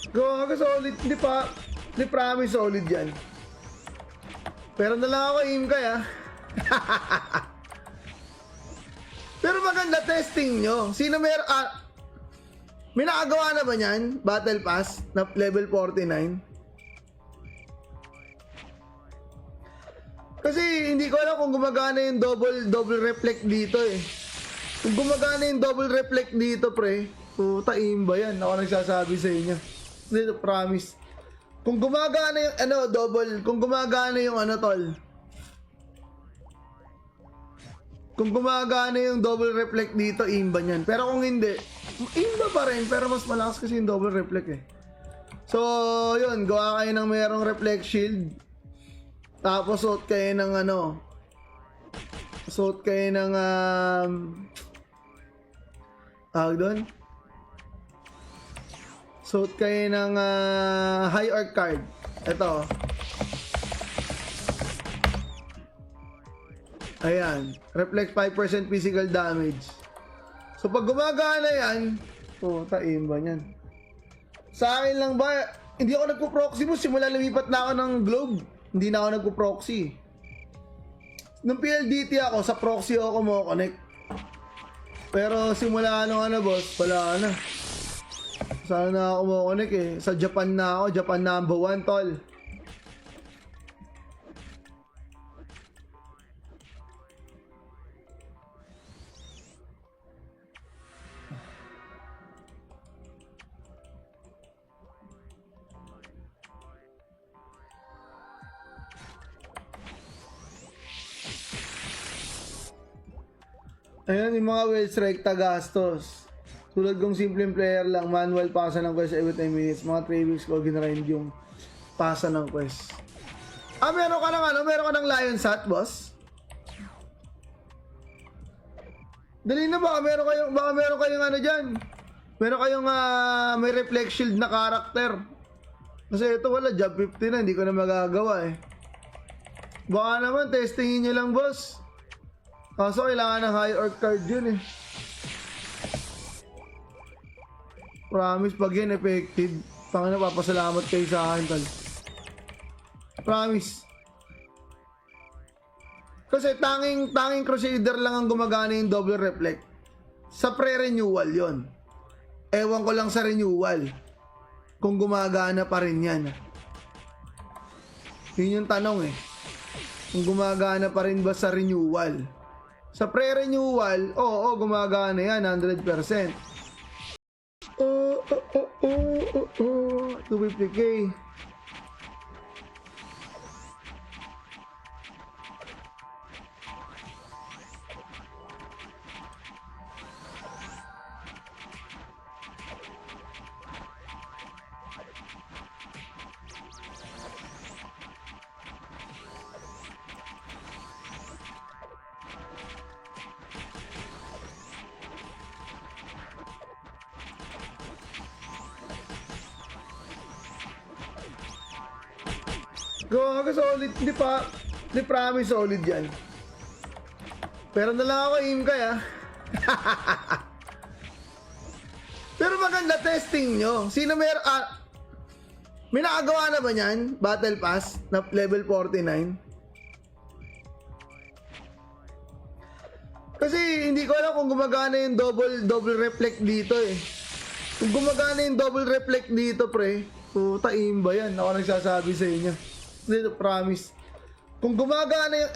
Gawa ka solid, di promise solid yan. Pero na lang ako aim kaya. Pero maganda testing nyo. Sino may nakagawa na ba nyan? Battle Pass na level 49? Kasi hindi ko alam kung gumagana yung double reflect dito eh. Kung gumagana yung double reflect dito pre, puta aim ba yan? Ako nagsasabi sa inyo. Dito, promise. Kung gumagana yung kung gumagana yung tol. Kung gumagana yung double reflect dito, imba niyan. Pero kung hindi, imba pa rin, pero mas malakas kasi yung double reflect eh. So, yun, gawa kayo ng mayroong reflect shield. Tapos suot kayo ng suot kayo ng tawag doon? Suot kayo ng high orc card. Ito. Ayan. Reflect 5% physical damage. So pag gumagana yan, puta imba niyan. Sa akin lang ba, hindi ako nagpo-proxy mo. Simula lumipat na ako ng globe. Hindi na ako nagpo-proxy. Nung PLDT ako, sa proxy ako mo-connect. Pero simula boss, wala na. Sana na ako mo-connect eh. Sa Japan na ako. Japan number 1, tol. Ayan yung mga well strike tagastos. Tulad kong simpleng player lang, manual pasa ng quest every 10 minutes. Mga 3 weeks ko ginarind yung pasa ng quest. Meron ka ng meron ka ng Lion Sat, boss? Dali na, baka meron kayong dyan. Meron kayong may reflect shield na character. Kasi ito wala, job 50 na, hindi ko na magagawa eh. Baka naman, testingin nyo lang, boss. Kaso kailangan ng high orc card yun eh. Promise, pag yan effective, Panginoon, papasalamat kayo sa akin, tal. Promise. Kasi tanging Crusader lang ang gumagana yung double reflect. Sa pre-renewal yon. Ewan ko lang sa renewal kung gumagana pa rin yan. Yun yung tanong eh. Kung gumagana pa rin ba sa renewal. Sa pre-renewal, oo, gumagana yan 100%. 250k. Gawa ka solid, di promise solid yan. Pero na lang ako aim kaya. Pero maganda testing nyo. Sino may nakagawa na ba niyan? Battle Pass na level 49? Kasi hindi ko alam kung gumagana yung double reflect dito eh. Kung gumagana yung double reflect dito pre, puta imba yan. Ako nagsasabi sa inyo. Dito promise. Kung gumagana yung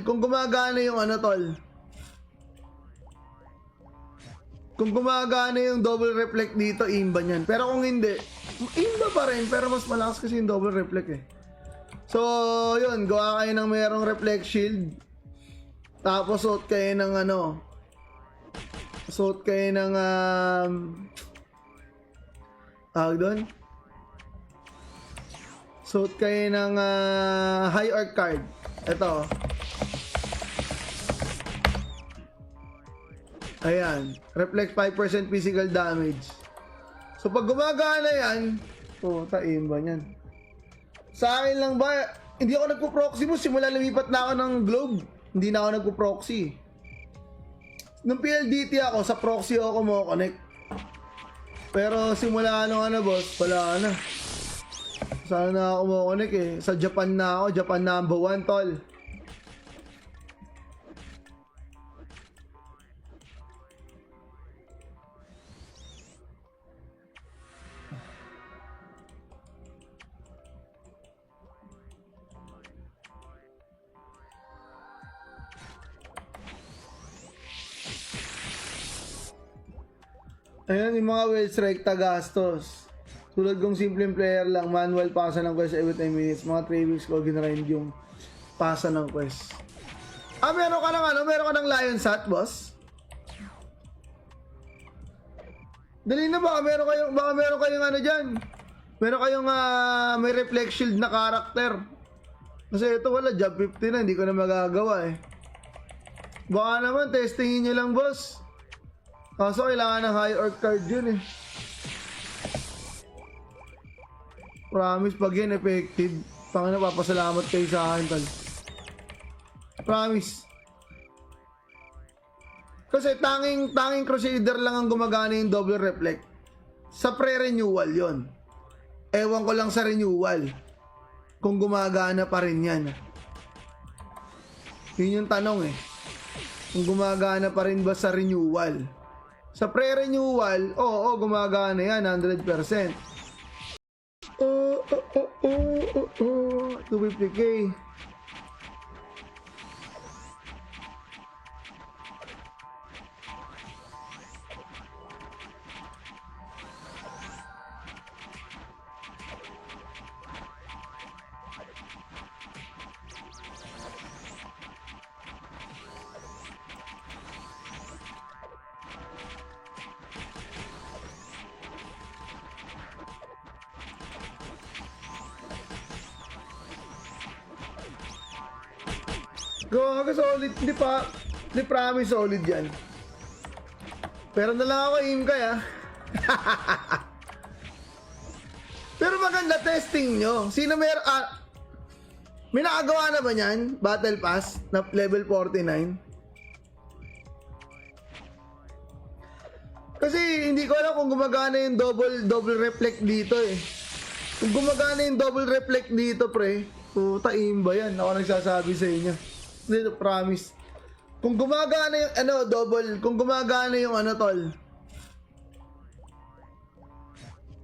kung gumagana yung tol. Kung gumagana yung double reflect dito, imba niyan. Pero kung hindi, imba pa rin. Pero mas malakas kasi yung double reflect eh. So, yun. Gawa kayo ng mayroong reflect shield. Tapos, suot kayo ng suot kayo ng, doon? Suot kayo ng, high arc card. Ito. Ayan, reflect 5% physical damage. So pag gumagana yan, puta imba niyan. Sa akin lang ba, hindi ako nagpo-proxy mo simula lumipat na ako ng globe. Hindi na ako nagpo-proxy. Nung PLDT ako, sa proxy ako mo-connect. Pero simula boss, wala na. Saan na ako mo-connect eh. Sa Japan na ako, Japan number 1 tol. Ayan yung mga well strike tagastos. Tulad kong simpleng player lang, manual pasa ng quest every 10 minutes. Mga 3 weeks ko ginrind yung pasa ng quest. Meron ka ng meron ka ng Lion Sat, boss? Dali na baka meron kayong dyan. Meron kayong may reflect shield na karakter. Kasi ito wala, job 50 na, hindi ko na magagawa eh. Baka naman, testingin nyo lang, boss. Kaso kailangan ng high orc card yun eh. Promise pag yan effective. Pangina papasalamat kayo sa akin tal. Promise. Kasi tanging Crusader lang ang gumagana yung double reflect. Sa pre-renewal yon. Ewan ko lang sa renewal. Kung gumagana pa rin yan. Yun yung tanong eh. Kung gumagana pa rin ba sa renewal? Sa pre-renewal, oo, gumagana yan, 100%. 250k. Gawa solid, hindi promise solid yan. Pero na lang ako aim kaya. Pero maganda testing nyo. Sino may nakagawa na ba niyan? Battle Pass na level 49? Kasi hindi ko alam kung gumagana yung double reflect dito eh. Kung gumagana yung double reflect dito pre, puta imba yan. Ako nagsasabi sa inyo. Dito promise. Kung gumagana yung kung gumagana yung tol.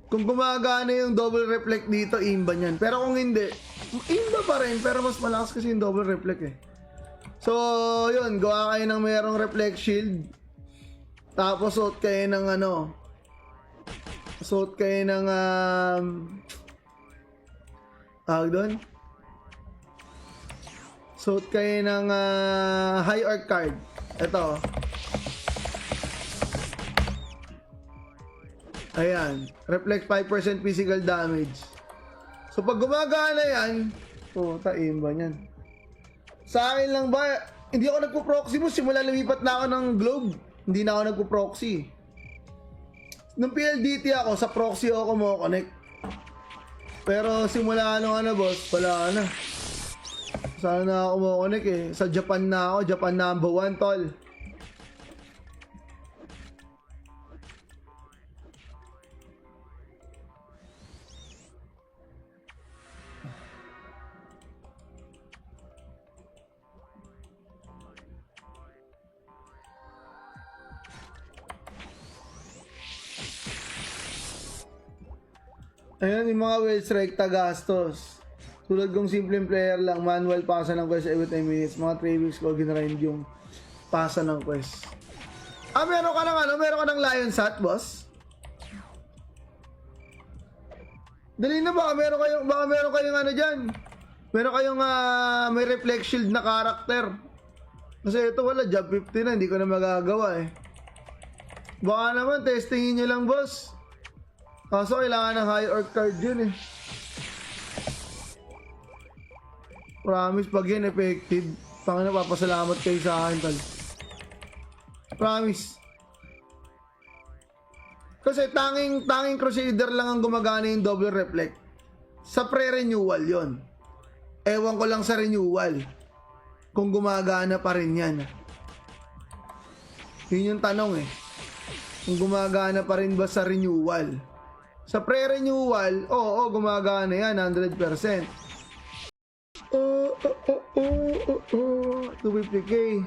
Kung gumagana yung double reflect dito, imba niyan. Pero kung hindi, imba pa rin, pero mas malakas kasi yung double reflect eh. So, yun, gawa kayo ng mayroong reflect shield. Tapos suot kayo ng suot kayo ng doon. Suot kayo ng high arc card. Ito. Ayan. Reflect 5% physical damage. So pag gumagana yan, puta imba niyan. Sa akin lang ba, hindi ako nagpo-proxy mo simula lumipat na ako ng globe. Hindi na ako nagpo-proxy. Nung PLDT ako, sa proxy ako mo-connect. Pero simula boss, wala na. Sana na ako kumokonek eh. Sa Japan na ako. Japan number 1, tol. Ayan yung mga well strike tagastos. Tulad kong simpleng player lang, manual pasa ng quest every 10 minutes. Mga 3 weeks ko ginrind yung pasa ng quest. Ah, meron ka ng ano? Meron ka ng Lion Sat, boss? Dali na baka meron kayong ano dyan. Meron kayong may reflect shield na karakter. Kasi ito wala, job 50 na, hindi ko na magagawa eh. Baka naman, testingin nyo lang, boss. Kaso kailangan ng high orc card yun eh. Promise pag yan effective. Pangina, papasalamat kayo sa akin, tal. Promise. Kasi tanging Crusader lang ang gumagana yung double reflect. Sa pre-renewal yon. Ewan ko lang sa renewal kung gumagana pa rin yan. Yun yung tanong eh. Kung gumagana pa rin ba sa renewal. Sa pre-renewal, oo, gumagana yan, 100%. 250k.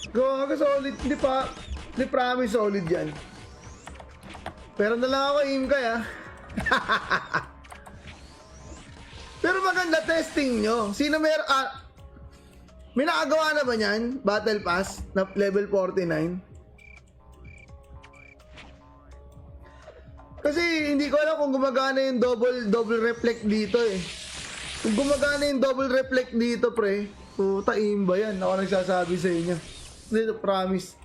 Gawa ka solid, di promise solid yan. Pero na lang ako aim kaya. Pero maganda testing nyo. Sino may nakagawa na ba nyan? Battle Pass na level 49? Kasi hindi ko alam kung gumagana yung double reflect dito eh. Kung gumagana yung double reflect dito pre, puta aim ba yan? Ako nagsasabi sa inyo. Dito, promise.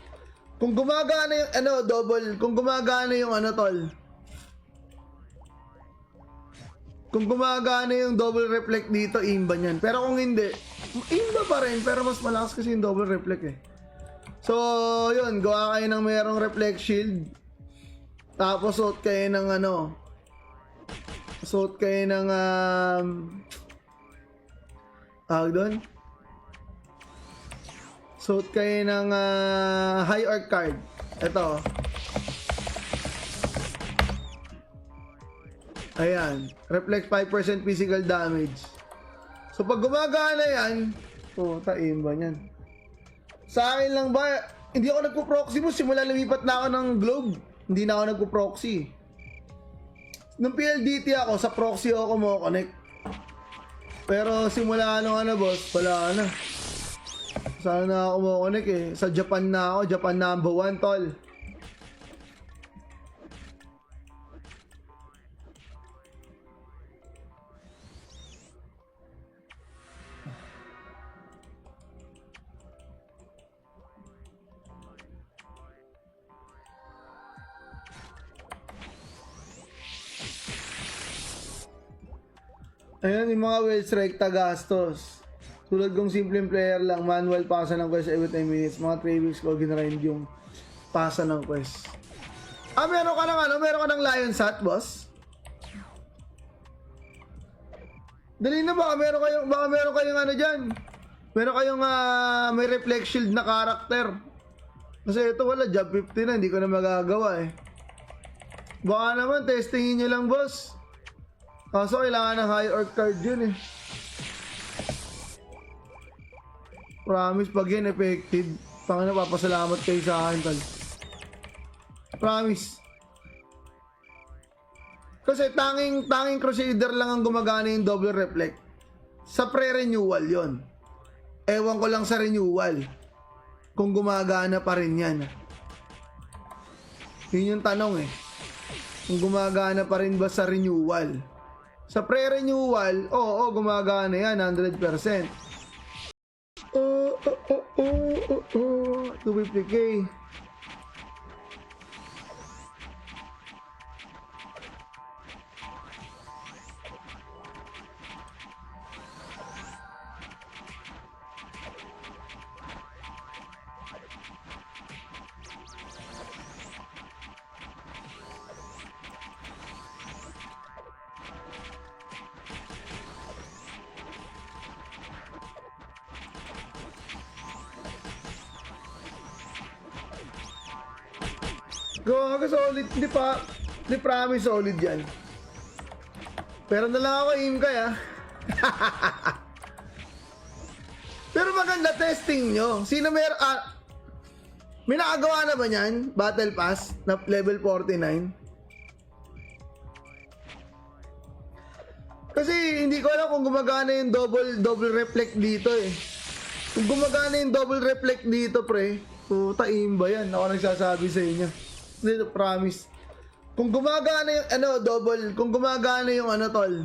Kung gumagana yung kung gumagana yung tol. Kung gumagana yung double reflect dito, imba niyan. Pero kung hindi, imba pa rin, pero mas malakas kasi yung double reflect eh. So, yun, gawa kayo ng mayroong reflect shield. Tapos suot kayo ng suot kayo ng doon. Suot kayo ng high orc card. Ito. Ayan. Reflect 5% physical damage. So pag gumagana yan, puta imba niyan. Sa akin lang ba, hindi ako nagpo-proxy mo. Simula lumipat na ako ng globe. Hindi na ako nagpo-proxy. Nung PLDT ako, sa proxy ako mo-connect. Pero simula boss, wala na. Sana na ako kumokonek eh. Sa Japan na ako. Japan number 1, tol. Ayan yung mga well strike tagastos. Tulad kong simpleng player lang, manual pasa ng quest every 10 minutes. Mga 3 weeks ko ginrind yung pasa ng quest. Ah, meron ka ng Lion Sat, boss? Dali na baka meron kayong ano dyan. Meron kayong may reflect shield na karakter. Kasi ito wala, job 50 na, hindi ko na magagawa eh. Baka naman, testingin nyo lang, boss. Kaso kailangan ng high orc card yun eh. Promise pag yan effective. Pangina, papasalamat kayo sa akin, tal. Promise. Kasi tanging Crusader lang ang gumagana yung double reflect. Sa pre-renewal yon. Ewan ko lang sa renewal kung gumagana pa rin yan. Yun yung tanong eh. Kung gumagana pa rin ba sa renewal. Sa pre-renewal, oo, gumagana yan, 100%. 250k. Gawa solid, di promise solid yan. Pero na lang ako aim kaya. Pero maganda testing nyo. Sino may nakagawa na ba niyan? Battle Pass na level 49? Kasi hindi ko alam kung gumagana yung double reflect dito eh. Kung gumagana yung double reflect dito pre, puta imba yan. Ako nagsasabi sa inyo. Dito, promise. Kung gumagana yung kung gumagana yung tol.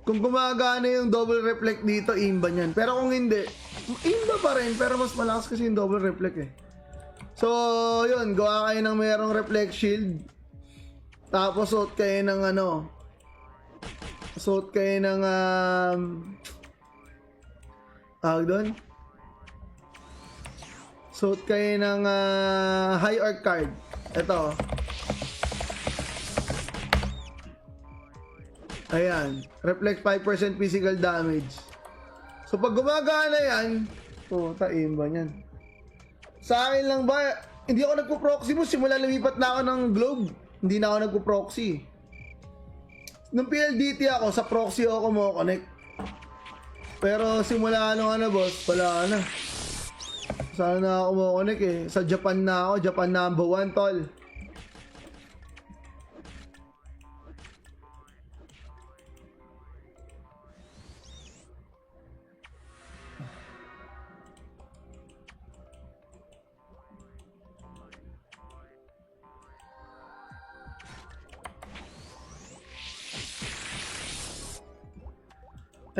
Kung gumagana yung double reflect dito, imba niyan. Pero kung hindi, imba pa rin, pero mas malakas kasi yung double reflect eh. So, yun, gawa kayo ng mayroong reflect shield. Tapos suot kayo ng suot kayo ng doon. Suot kayo ng high arc card. Ito. Ayan. Reflect 5% physical damage. So pag gumagana yan, puta imba niyan. Sa akin lang ba, hindi ako nagpo-proxy mo. Simula lumipat na ako ng globe. Hindi na ako nagpo-proxy. Nung PLDT ako, sa proxy ako mo-connect. Pero simula boss, wala na. Sana na ako mo-connect eh. Sa Japan na ako, Japan number 1 tol.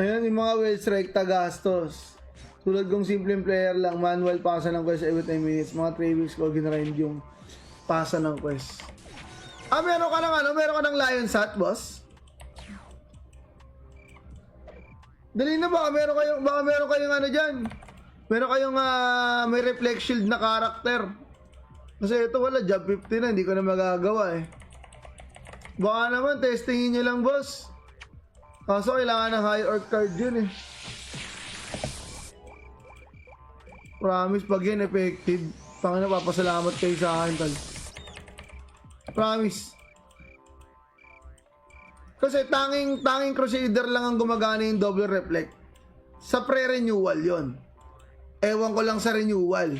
Ayan yung mga well strike tagastos. Tulad kong simpleng player lang, manual pasa ng quest every 10 minutes. Mga 3 weeks ko ginrind yung pasa ng quest. Meron ka ng meron ka ng Lion Sat, boss? Dali na baka meron kayong dyan. Meron kayong may reflect shield na karakter. Kasi ito wala, job 50 na, hindi ko na magagawa eh. Baka naman, testingin nyo lang, boss. Kaso kailangan ng high orc card yun eh. Promise pag yun effective. Pangina, papasalamat kayo sa akin tal. Promise. Kasi tanging Crusader lang ang gumagana yung double reflect. Sa pre-renewal yon. Ewan ko lang sa renewal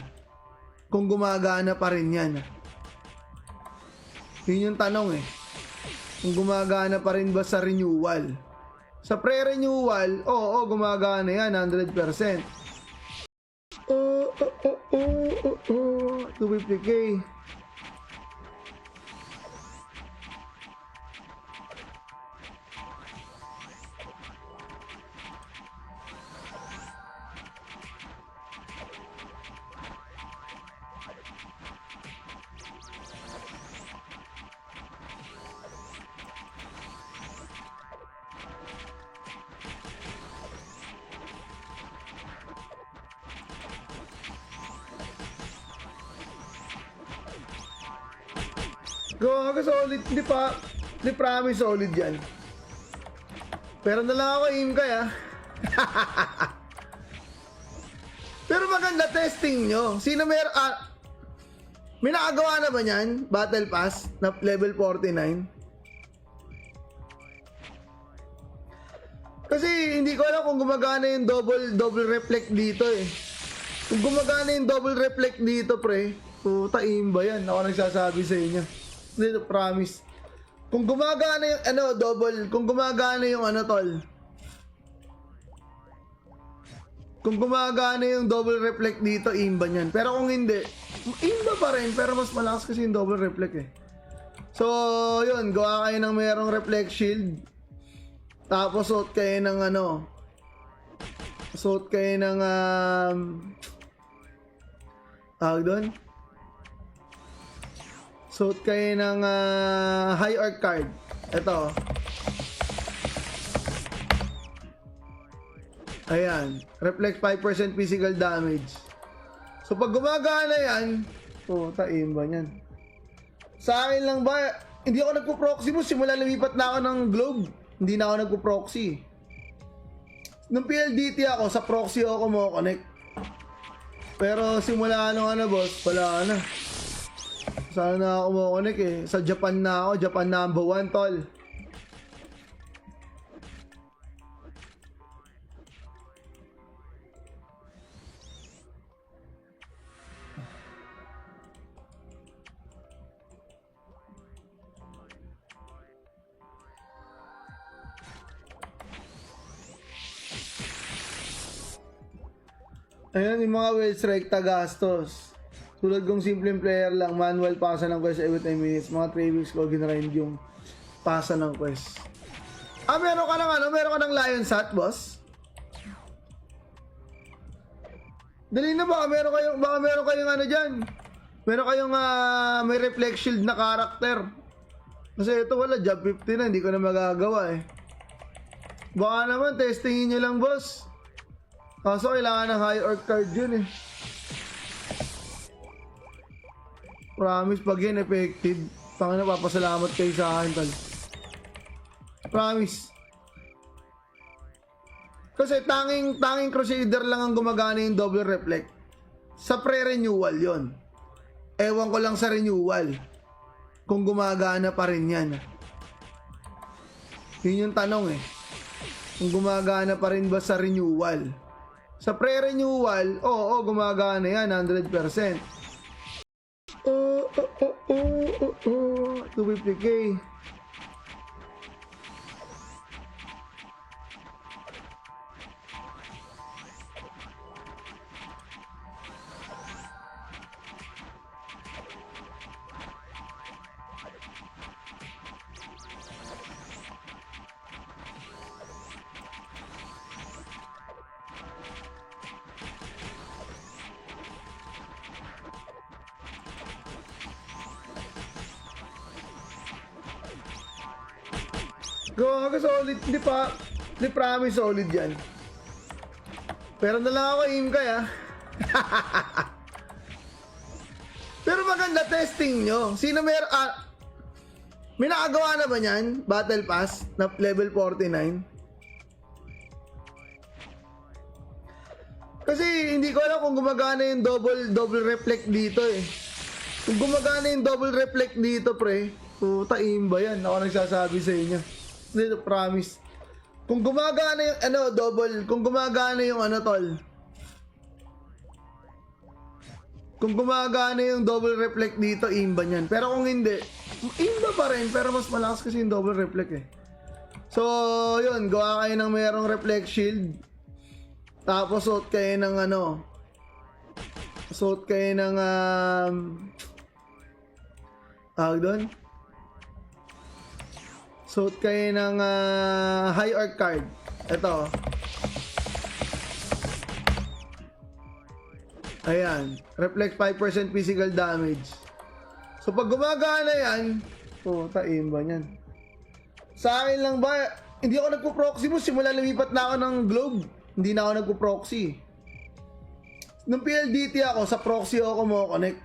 kung gumagana pa rin yan. Yun yung tanong eh. Kung gumagana pa rin ba sa renewal? Sa pre-renewal, oo, gumagana yan, 100%. 250k. Gawa solid, di promise solid yan. Pero na lang ako aim kaya. Pero maganda testing nyo. Sino may nakagawa na ba niyan? Battle Pass na level 49? Kasi hindi ko alam kung gumagana yung double reflect dito eh. Kung gumagana yung double reflect dito pre, puta imba yan. Ako nagsasabi sa inyo. Dito, promise. Kung gumagana yung kung gumagana yung tol. Kung gumagana yung double reflect dito, imba niyan. Pero kung hindi, imba pa rin, pero mas malakas kasi yung double reflect eh. So, yun, gawa kayo ng merong reflect shield. Tapos suot kayo ng ano, suot kayo ng tawag doon, suot kayo ng high arc card. Ito, ayan, reflect 5% physical damage. So pag gumagana yan, puta, imba niyan. Sa akin lang ba, hindi ako nagpo-proxy mo, simula lumipat na ako ng globe. Hindi na ako nagpo-proxy. Nung PLDT ako, sa proxy ako mo-connect. Pero simula nung ano boss, wala na. Sana na ako mo-connect eh. Sa Japan na ako, Japan number 1 tol. Ayan yung mga well strike tagastos. Tulad kong simpleng player lang, manual pasa ng quest every 10 minutes. Mga 3 weeks ko ginrind yung pasa ng quest. Meron ka ng ano? Meron ka ng Lion Sat, boss? Dali na baka meron kayong ano dyan. Meron kayong may reflect shield na karakter. Kasi ito wala, job 50 na, hindi ko na magagawa eh. Baka naman, testingin nyo lang, boss. Kaso kailangan ng high orc card yun eh. Promise pag yan effective. Pangina, papasalamat kayo sa akin tal. Promise. Kasi tanging Crusader lang ang gumagana yung double reflect. Sa pre-renewal yon. Ewan ko lang sa renewal kung gumagana pa rin yan. Yun yung tanong eh. Kung gumagana pa rin ba sa renewal. Sa pre-renewal, oo, gumagana yan, 100%. 250k. Gawa ka solid, di promise solid yan. Pero na lang ako aim kaya. Pero maganda testing nyo. Sino may nakagawa na ba nyan? Battle Pass na level 49? Kasi hindi ko alam kung gumagana yung double reflect dito eh. Kung gumagana yung double reflect dito pre, puta imba yan. Ako nagsasabi sa inyo. Dito, promise. Kung gumagana yung kung gumagana yung tol. Kung gumagana yung double reflect dito, imba niyan. Pero kung hindi, imba pa rin, pero mas malakas kasi yung double reflect eh. So, yun, gawa kayo ng merong reflect shield. Tapos suot kayo ng suot kayo ng tawag doon? Suot kayo ng high arc card. Ito. Ayan. Reflect 5% physical damage. So pag gumagana yan, puta imba niyan. Sa akin lang ba, hindi ako nagpo-proxy mo. Simula lumipat na ako ng globe. Hindi na ako nagpo-proxy. Nung PLDT ako, sa proxy ako mo-connect.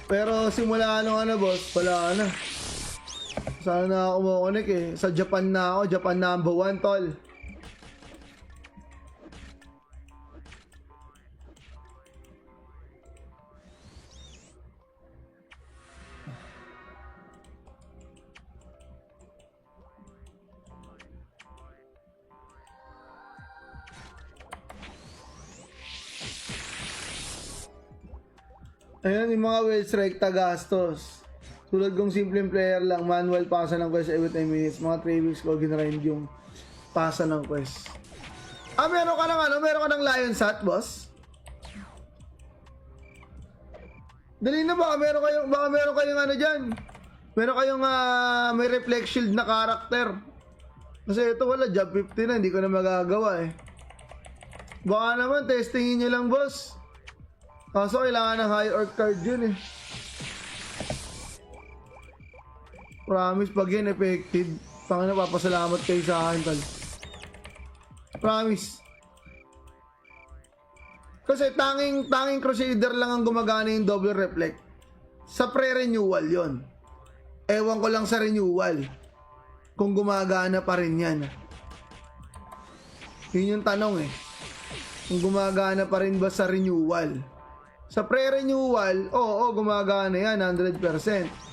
Pero simula nung boss, wala na. Sana na ako mo-connect eh. Sa Japan na ako, Japan number 1 tol. Ayan yung mga well strike tagastos. Tulad kong simpleng player lang, manual pasa ng quest every 10 minutes. Mga 3 weeks ko ginrind yung pasa ng quest. Meron ka ng meron ka ng Lion Sat, boss? Dali na baka meron kayong dyan. Meron kayong may reflect shield na character. Kasi ito wala, job 50 na, hindi ko na magagawa eh. Baka naman, testingin nyo lang, boss. Kaso kailangan ng high orc card yun eh. Promise, pag yan effective, pang napapasalamat kayo sa akin, tal. Promise. Kasi tanging Crusader lang ang gumagana yung double reflect. Sa pre-renewal yon. Ewan ko lang sa renewal kung gumagana pa rin yan. Yun yung tanong eh. Kung gumagana pa rin ba sa renewal. Sa pre-renewal, oo, gumagana yan 100%.